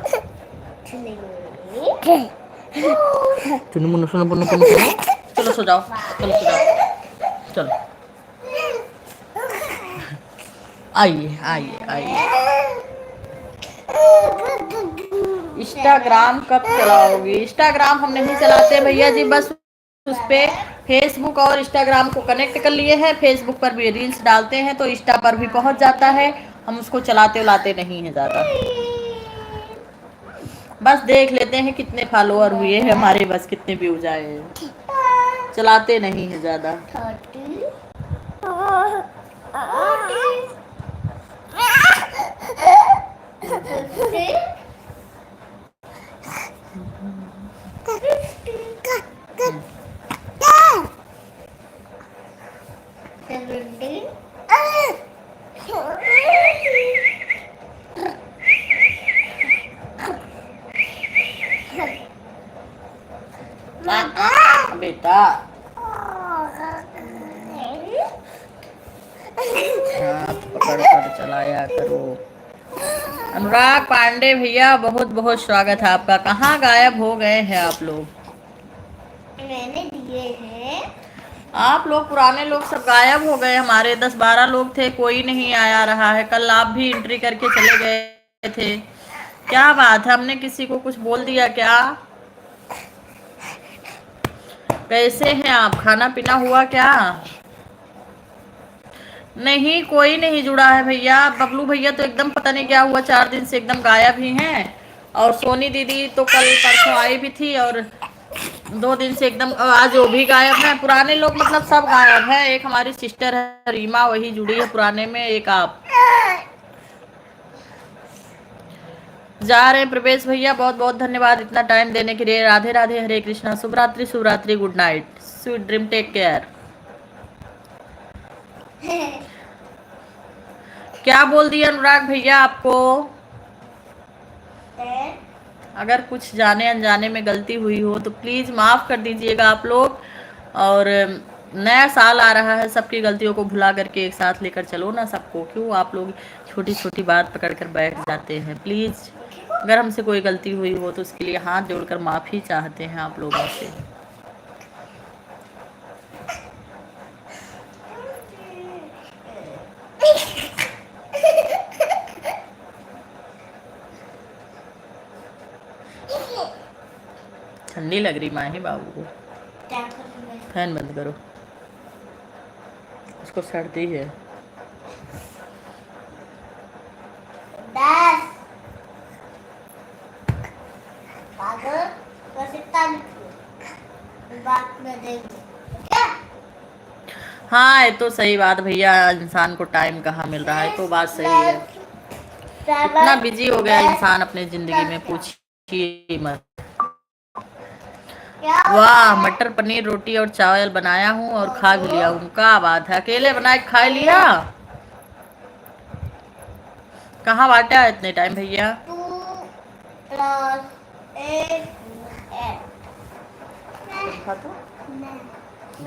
चुनु मुन्नु सुनो पुन्नु पुन्नु, चलो सो जाओ, चलो सो जाओ, चलो आइए आइए आइए। इंस्टाग्राम कब चलाओगी, इंस्टाग्राम हम नहीं चलाते भैया जी, बस उस पे फेसबुक और इंस्टाग्राम को कनेक्ट कर लिए हैं, फेसबुक पर भी रील्स डालते हैं तो इंस्टा पर भी पहुंच जाता है, हम उसको चलाते उलाते नहीं हैं ज़्यादा, बस देख लेते हैं कितने फॉलोअर हुए हैं हमारे, बस कितने व्यूज आए हैं, चलाते नहीं है ज़्यादा। बेटा हाथ पकड़ कर चलाया करो। अनुराग पांडे भैया बहुत बहुत स्वागत है आपका। कहाँ गायब हो गए हैं आप लोग? मैंने दिए हैं। आप लोग पुराने लोग सब गायब हो गए। हमारे 10-12 लोग थे, कोई नहीं आया रहा है। कल आप भी एंट्री करके चले गए थे। क्या बात है, हमने किसी को कुछ बोल दिया क्या? कैसे हैं आप? खाना पीना हुआ क्या? नहीं, कोई नहीं जुड़ा है भैया। बबलू भैया तो एकदम पता नहीं क्या हुआ, 4 दिन से एकदम गायब ही हैं। और सोनी दीदी तो कल परसों आई भी थी और 2 दिन से एकदम आज वो भी गायब है। पुराने लोग मतलब सब गायब है। एक हमारी सिस्टर है रीमा, वही जुड़ी है पुराने में। एक आप जा रहे हैं। प्रवेश भैया बहुत बहुत धन्यवाद इतना टाइम देने के लिए। राधे राधे, हरे कृष्णा, शुभ रात्रि, शुभ रात्रि, good night, sweet dream, take care. क्या बोल दिया अनुराग भैया आपको? अगर कुछ जाने अनजाने में गलती हुई हो तो प्लीज माफ कर दीजिएगा आप लोग। और नया साल आ रहा है, सबकी गलतियों को भुला करके एक साथ लेकर चलो ना सबको। क्यों आप लोग छोटी छोटी बात पकड़ कर बैठ जाते हैं? प्लीज अगर हमसे कोई गलती हुई हो तो उसके लिए हाथ जोड़कर माफी चाहते हैं आप लोगों से। ठंडी लग रही माही बाबू को। फैन बंद करो, उसको सर्दी है। हाँ ये तो सही बात भैया, इंसान को टाइम कहाँ मिल रहा है, तो बात सही है। इतना बिजी हो गया इंसान अपने जिंदगी में, पूछिए मत। वाह, मटर पनीर रोटी और चावल बनाया हूँ और खा भी लिया हूँ। क्या बात है, अकेले बना के खा लिया? कहाँ बांटा है इतने टाइम भैया? 2 +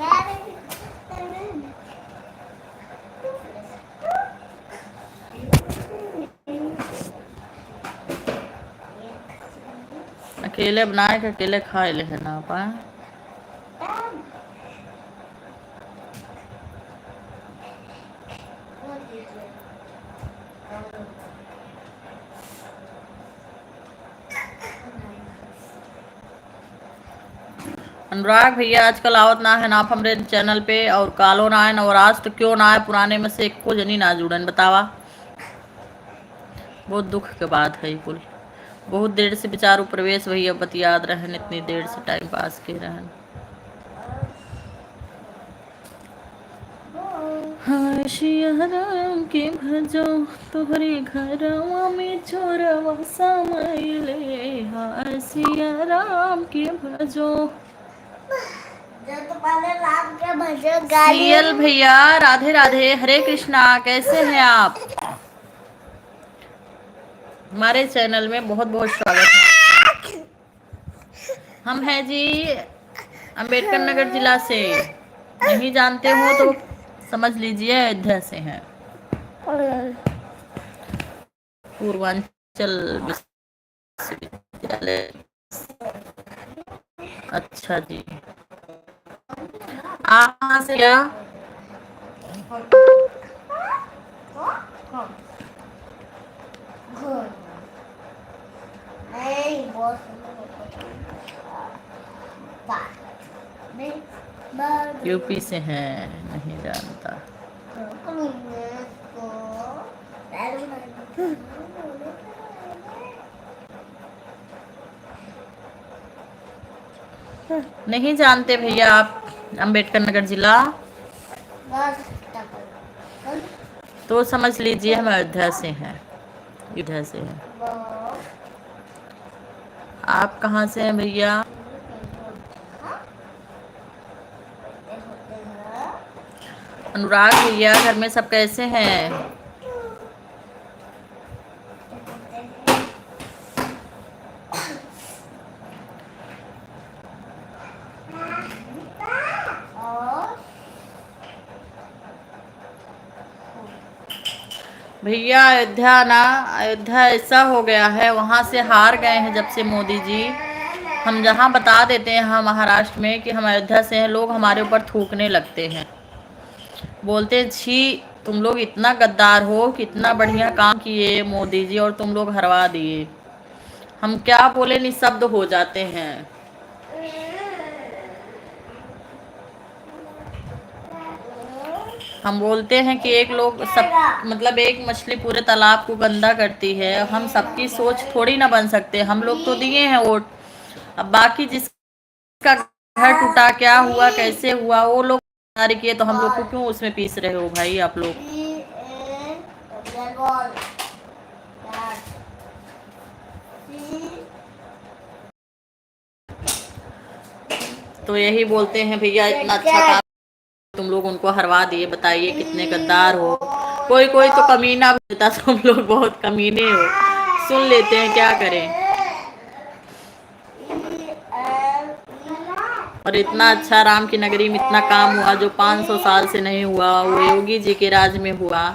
8 अकेले बनाए के अकेले खाए ले है ना पा। अनुराग भैया आजकल आवत ना है ना आप हमरे चैनल पे, और कालो ना है और आज तो क्यों ना है? पुराने में से एक को जनी ना जुड़न बतावा। बहुत दुख के बात है कुल। बहुत देर से बेचारू प्रवेश भैया बतियाद रहन, इतनी देर से टाइम पास के रहन। हाँ सिया राम के भजो तोहरे घरवा में चोरवा समाइले। हाँ सिया राम के भजो। सीएल भैया राधे राधे, हरे कृष्णा, कैसे हैं आप? हमारे चैनल में बहुत बहुत स्वागत है। हम हैं जी अंबेडकर नगर जिला से। नहीं जानते हो तो समझ लीजिए अयोध्या से हैं। पूर्वांचल विश्वविद्यालय। अच्छा जी, आप कहाँ से? क्या यूपी से हैं? नहीं जानता। नहीं जानते भैया आप अंबेडकर नगर जिला? तो समझ लीजिए हम अयोध्या से हैं। अयोध्या से हैं। आप कहाँ से हैं भैया? अनुराग भैया घर में सब कैसे हैं? भैया अयोध्या ऐसा हो गया है, वहाँ से हार गए हैं जब से मोदी जी। हम जहाँ बता देते हैं हम महाराष्ट्र में कि हम अयोध्या से हैं, लोग हमारे ऊपर थूकने लगते हैं, बोलते हैं छी तुम लोग इतना गद्दार हो, कितना बढ़िया काम किए मोदी जी और तुम लोग हरवा दिए। हम क्या बोले, निशब्द हो जाते हैं। हम बोलते हैं कि एक लोग सब मतलब एक मछली पूरे तालाब को गंदा करती है। हम सबकी सोच थोड़ी ना बन सकते, हम लोग तो दिए हैं वोट। अब बाकी जिसका घर टूटा, क्या हुआ, कैसे हुआ, वो लोग किए, तो हम लोग को क्यों उसमें पीस रहे हो भाई आप लोग। तो यही बोलते हैं भैया इतना अच्छा काम तुम लोग उनको हरवा दिए, बताइए कितने गद्दार हो। कोई कोई तो कमीना भी देता, तुम लोग बहुत कमीने हो, सुन लेते हैं, क्या करें। और इतना अच्छा राम की नगरी में इतना काम हुआ जो 500 साल से नहीं हुआ, वो योगी जी के राज में हुआ,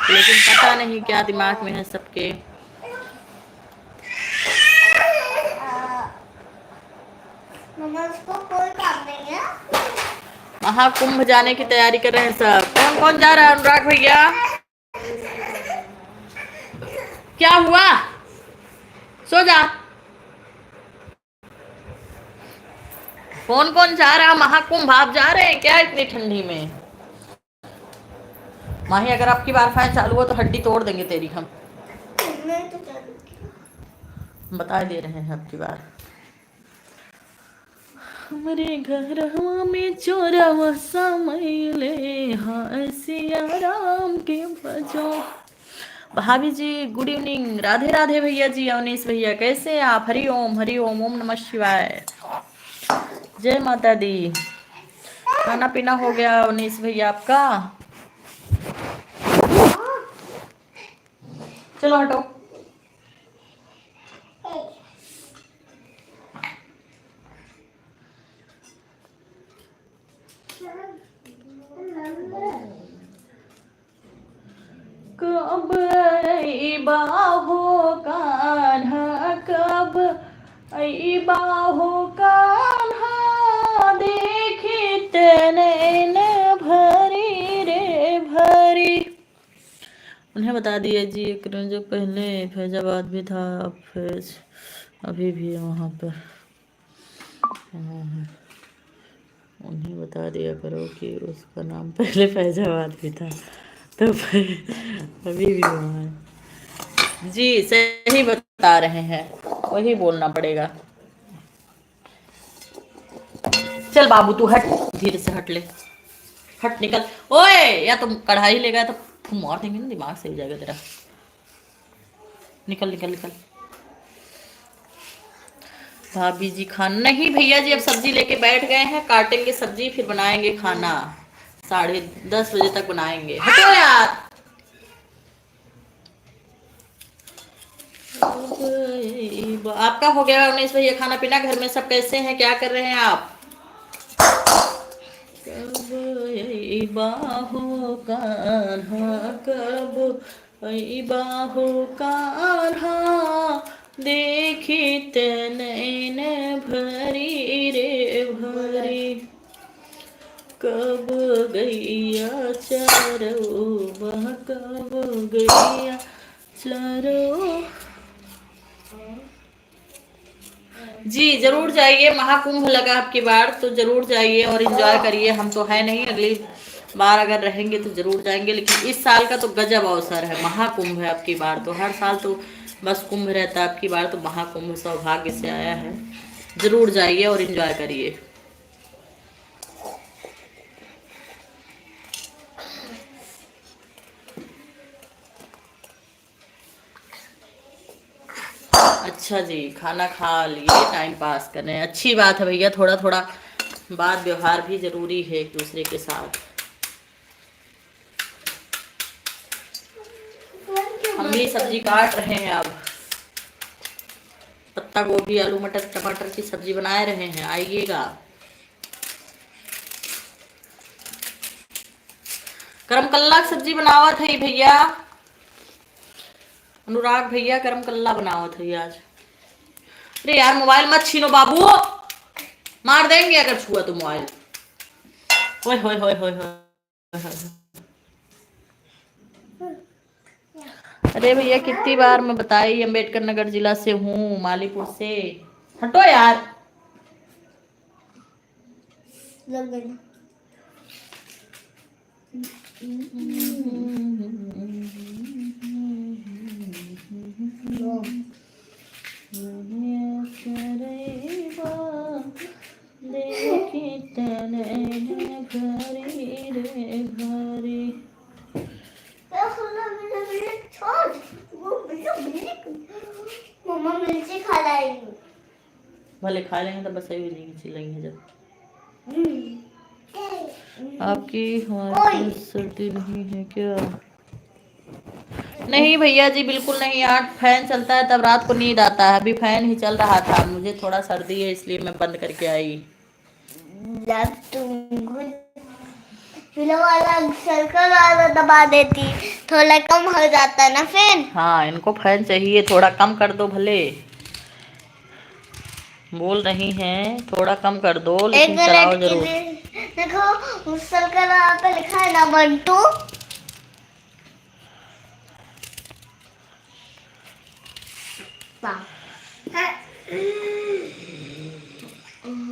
लेकिन पता नहीं क्या दिमाग में है सबके। कोई काम नहीं है। महाकुंभ जाने की तैयारी कर रहे हैं सब। कौन कौन जा रहा है? अनुराग भैया क्या हुआ, सो जा। कौन कौन जा रहा है महाकुंभ? आप जा रहे हैं क्या इतनी ठंडी में? माही अगर आपकी बार फैन चालू हो तो हड्डी तोड़ देंगे तेरी हम, बता दे रहे हैं आपकी बार। हमारे घर में चोरवा समैले हाँ सिया राम के बजो। भाभी जी गुड इवनिंग, राधे राधे भैया जी। अवनीश भैया कैसे हैं आप? हरि ओम हरि ओम, ओम नमः शिवाय, जय माता दी। खाना पीना हो गया अवनीश भैया आपका? चलो हटो। कब बाहो कान्हा, कब बाहो कान्हा, देखी तेने भरी रे भरी। उन्हें बता दिया जी, एक जो पहले फैजाबाद भी था, अब फैज अभी भी है वहाँ पर। उन्हें बता दिया करो कि उसका नाम पहले फैजाबाद भी था, तो अभी भी वहाँ है। जी सही बता रहे हैं, वही बोलना पड़ेगा। चल बाबू तू हट, धीरे से हट ले, हट निकल। ओए या तुम कढ़ाई ले गया तो तुम मार देंगे ना, दिमाग सही हो जाएगा तेरा। निकल निकल निकल। भाभी जी खाना नहीं भैया जी, अब सब्जी लेके बैठ गए हैं, काटेंगे सब्जी फिर बनाएंगे खाना, 10:30 बजे तक बनाएंगे। हटो यार। आपका हो गया उन्नीस भैया खाना पीना? घर में सब कैसे हैं, क्या कर रहे हैं आप? कब बाहो कान्हा, कब बाहो कान्हा, देखी तनैन भरी रे भरी। कब गैया चरो वह, कब गैया चरो। जी जरूर जाइए, महाकुंभ लगा आपकी बार तो जरूर जाइए और एंजॉय करिए। हम तो है नहीं, अगली बार अगर रहेंगे तो जरूर जाएंगे, लेकिन इस साल का तो गजब अवसर है, महाकुंभ है आपकी बार। तो हर साल तो बस कुंभ रहता है, आपकी बार तो महाकुंभ सौभाग्य से आया है। जरूर जाइए और एंजॉय करिए। अच्छा जी, खाना खा लिए, टाइम पास कर रहे हैं, अच्छी बात है भैया। थोड़ा थोड़ा बात व्यवहार भी जरूरी है एक दूसरे के साथ। हम भी सब्जी काट रहे हैं, अब पत्ता गोभी आलू मटर टमाटर की सब्जी बना रहे हैं, आइएगा। करम कल्ला सब्जी बनावा थी भैया, अनुराग भैया गरम कल्ला बनाओ थे आज। अरे यार मोबाइल मत छीनो बाबू, मार देंगे अगर छुआ तो मोबाइल। ओए होए होए होए होए। अरे भैया कितनी बार मैं बताई, अम्बेडकर नगर जिला से हूँ, मालीपुर से। हटो यार। मम्मा मिर्ची खा लाएगी। भले खा लेंगे तो बस भी नहीं चिल्लाएंगे जब। आपकी हमारे सर्दी नहीं है क्या? नहीं भैया जी बिल्कुल नहीं, यार फैन चलता है तब रात को नींद आता है, अभी फैन ही चल रहा था, मुझे थोड़ा सर्दी है इसलिए मैं बंद करके आई। वाला सर्कल वाला दबा देती, थोड़ा कम हो जाता ना फैन। हाँ इनको फैन चाहिए, थोड़ा कम कर दो भले। बोल रही हैं थोड़ा कम कर दो, लेकिन चलाओ जरूर। देखो उस सर्कल वाला पे लिखा है ना 1 2।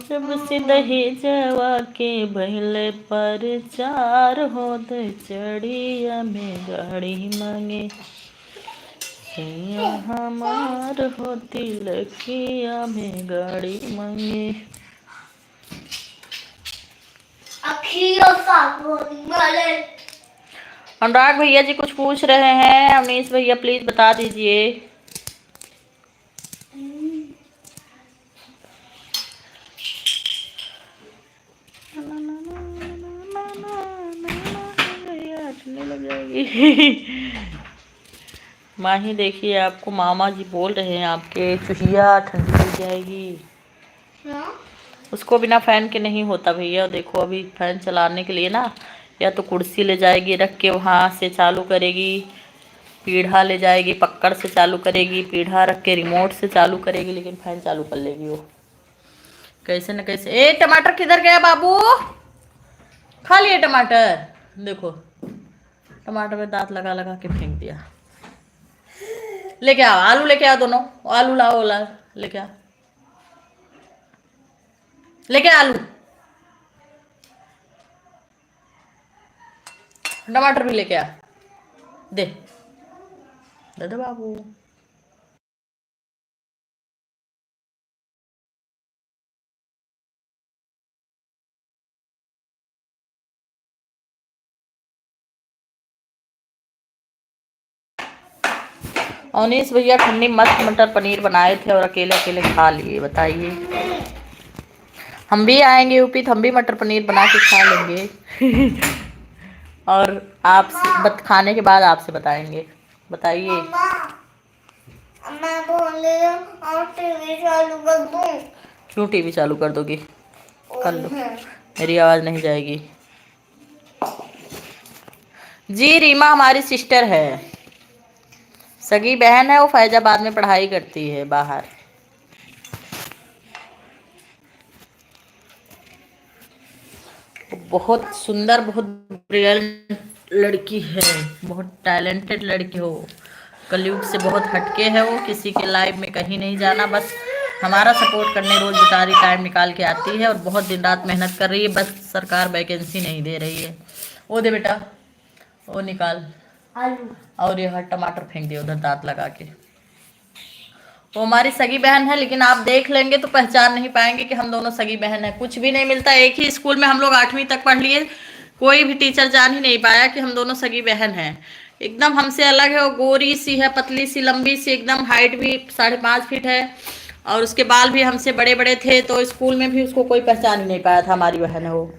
जब से दहेजवा के बहले पर चार होत चढ़िया में गाड़ी मांगे, हमार होती लकिया में गाड़ी मांगे। अनुराग भैया जी कुछ पूछ रहे हैं, अवनीश भैया प्लीज बता दीजिए। माही देखिए आपको मामा जी बोल रहे हैं, आपके चुहिया ठंडी हो जाएगी। उसको बिना फैन के नहीं होता भैया, देखो अभी फैन चलाने के लिए ना या तो कुर्सी ले जाएगी रख के वहाँ से चालू करेगी, पीढ़ा ले जाएगी पकड़ से चालू करेगी, पीढ़ा रख के रिमोट से चालू करेगी, लेकिन फैन चालू कर लेगी वो कैसे न कैसे। ए टमाटर किधर गया बाबू? खा लिए टमाटर? देखो टमाटर में दांत लगा लगा के फेंक दिया। लेके आओ आलू, लेके आओ दोनों आलू लाओ, लेके आओ, लेके आलू, टमाटर भी लेके आ, दे दे बाबू। अवनीश भैया ठंडी मस्त मटर पनीर बनाए थे और अकेले अकेले खा लिए, बताइए। हम भी आएंगे यूपी तो हम भी मटर पनीर बना के खा लेंगे और आप खाने के बाद आपसे बताएंगे, बताइए। मैं बोल रही हूँ और टीवी चालू कर दूँ? क्यों टीवी चालू कर दोगी? कर लो, मेरी आवाज़ नहीं जाएगी। जी रीमा हमारी सिस्टर है, सगी बहन है, वो फैजाबाद में पढ़ाई करती है बाहर। बहुत सुंदर बहुत ब्रिलियंट लड़की है, बहुत टैलेंटेड लड़की हो, कलयुग से बहुत हटके है वो, किसी के लाइफ में कहीं नहीं जाना, बस हमारा सपोर्ट करने रोज बेचारी टाइम निकाल के आती है और बहुत दिन रात मेहनत कर रही है, बस सरकार वैकेंसी नहीं दे रही है। वो दे बेटा, वो निकाल आलू, और यह टमाटर फेंक दिया उधर दांत लगा के। वो हमारी सगी बहन है, लेकिन आप देख लेंगे तो पहचान नहीं पाएंगे कि हम दोनों सगी बहन है। कुछ भी नहीं मिलता, एक ही स्कूल में हम लोग 8वीं तक पढ़ लिए, कोई भी टीचर जान ही नहीं पाया कि हम दोनों सगी बहन हैं। एकदम हमसे अलग है, वो गोरी सी है, पतली सी, लंबी सी, एकदम हाइट भी 5.5 फीट है और उसके बाल भी हमसे बड़े बड़े थे, तो स्कूल में भी उसको कोई पहचान ही नहीं पाया था हमारी बहन है वो।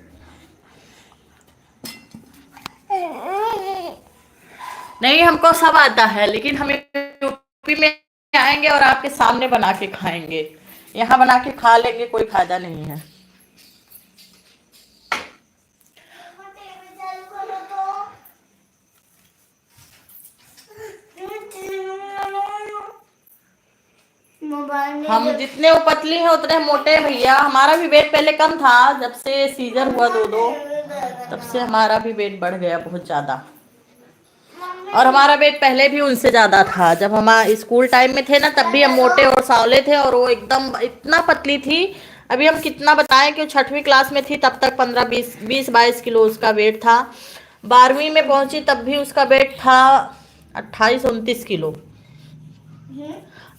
नहीं हमको सब आता है, लेकिन हम यूपी में आएंगे और आपके सामने बना के खाएंगे, यहाँ बना के खा लेंगे कोई फायदा नहीं है। हम जितने वो पतली हैं उतने मोटे हैं भैया। हमारा भी वेट पहले कम था, जब से सीजर हुआ दो तब से हमारा भी वेट बढ़ गया बहुत ज्यादा। और हमारा वेट पहले भी उनसे ज्यादा था। जब हम स्कूल टाइम में थे ना, तब भी हम मोटे और सांवले थे और वो एकदम इतना पतली थी। अभी हम कितना बताएं कि वो 6वीं क्लास में थी तब तक 15-20-22 किलो उसका वेट था। 12वीं में पहुंची तब भी उसका वेट था 28-29 किलो।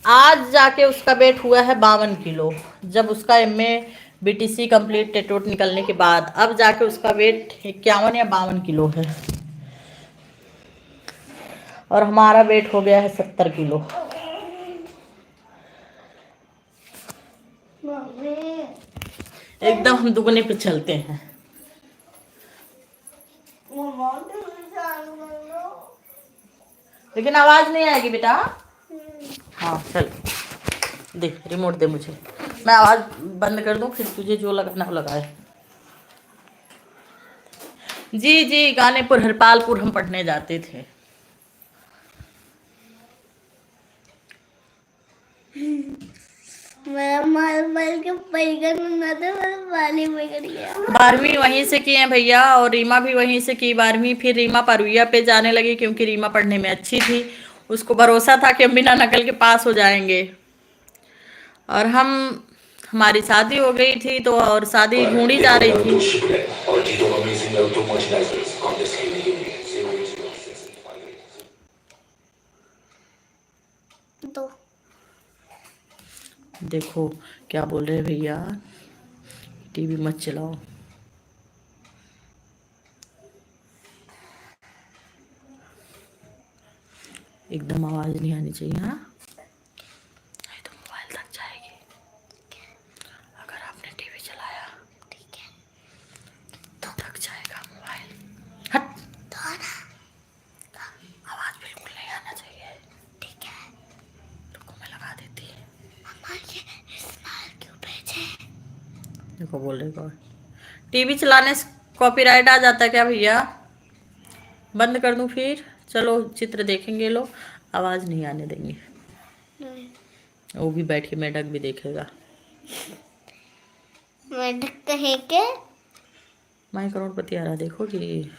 आज जाके उसका वेट हुआ है 52 किलो। जब उसका MA BTC कंप्लीट टेटोट निकलने के बाद अब जाके उसका वेट 51 या 52 किलो है। और हमारा वेट हो गया है 70 किलो। एकदम हम दुगने पे चलते हैं। लेकिन आवाज नहीं आएगी बेटा। हाँ चल, दे रिमोट दे मुझे, मैं आवाज बंद कर दूं, फिर तुझे जो लगाना हो लगाए। जी जी, गानेपुर हरपालपुर हम पढ़ने जाते थे। मेरा माल माल के परिगण ना था, मेरा वाली बिगड़ गया। 12वीं वहीं से की है भैया, और रीमा भी वहीं से की 12वीं। फिर रीमा परुइया पे जाने लगी क्योंकि रीमा पढ़ने में अच्छी थी। उसको भरोसा था कि हम बिना नकल के पास हो जाएंगे। और हमारी शादी हो गई थी तो, और शादी ढूंढी जा रही थी। तो देखो क्या बोल रहे हैं भैया, टीवी मत चलाओ। एकदम आवाज नहीं आनी चाहिए। हाँ, नहीं तो मोबाइल तक जाएगी अगर आपने टीवी चलाया। ठीक है, तो थक जाएगा मोबाइल। हट, तो ना आवाज बिल्कुल नहीं आना चाहिए। ठीक है। रुको मैं लगा देती है। मम्मा ये इस्तेमाल क्यों भेजे? देखो बोल रहे कौन, टीवी चलाने से कॉपीराइट आ जाता है क्या भैया? बंद कर दूं फिर? चलो चित्र देखेंगे लोग, आवाज नहीं आने देंगे। नहीं, वो भी बैठ के मेढक भी देखेगा। मैं कहीं के मैं करोड़पति आ रहा, देखोगी?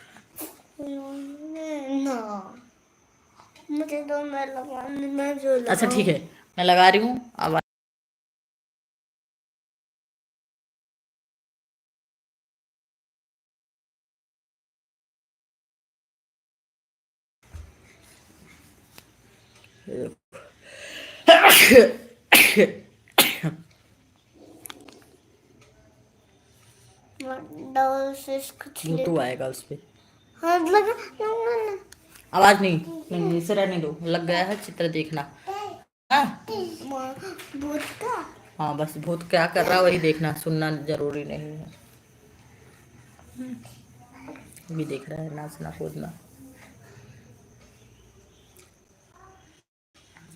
ना, मुझे तो मैं लगाने में जो लगा। अच्छा ठीक है, मैं लगा रही हूँ आवाज। भूतू आएगा उस पे। हाँ लगा ना। आवाज नहीं, इसे रहने दो, लग गया है चित्र देखना। हाँ भूत का हाँ, बस भूत क्या कर रहा वही देखना, सुनना जरूरी नहीं है। भी देख रहा है नाचना कूदना।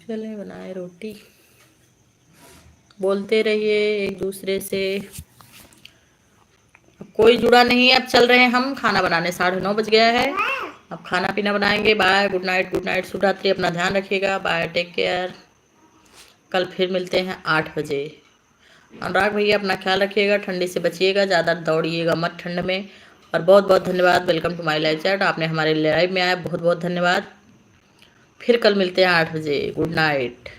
चले बनाए रोटी, बोलते रहिए एक दूसरे से। अब कोई जुड़ा नहीं है, अब चल रहे हैं हम खाना बनाने। 9:30 बज गया है, अब खाना पीना बनाएंगे। Bye, good night, good night, शुभ रात्रि, अपना ध्यान रखिएगा, बाय, टेक केयर। कल फिर मिलते हैं 8 बजे। अनुराग भैया अपना ख्याल रखिएगा, ठंडी से बचिएगा, ज़्यादा दौड़िएगा मत ठंड में। और बहुत बहुत धन्यवाद, welcome to my live chat, आपने हमारे लाइव में आया, बहुत बहुत धन्यवाद। फिर कल मिलते हैं 8 बजे, गुड नाइट।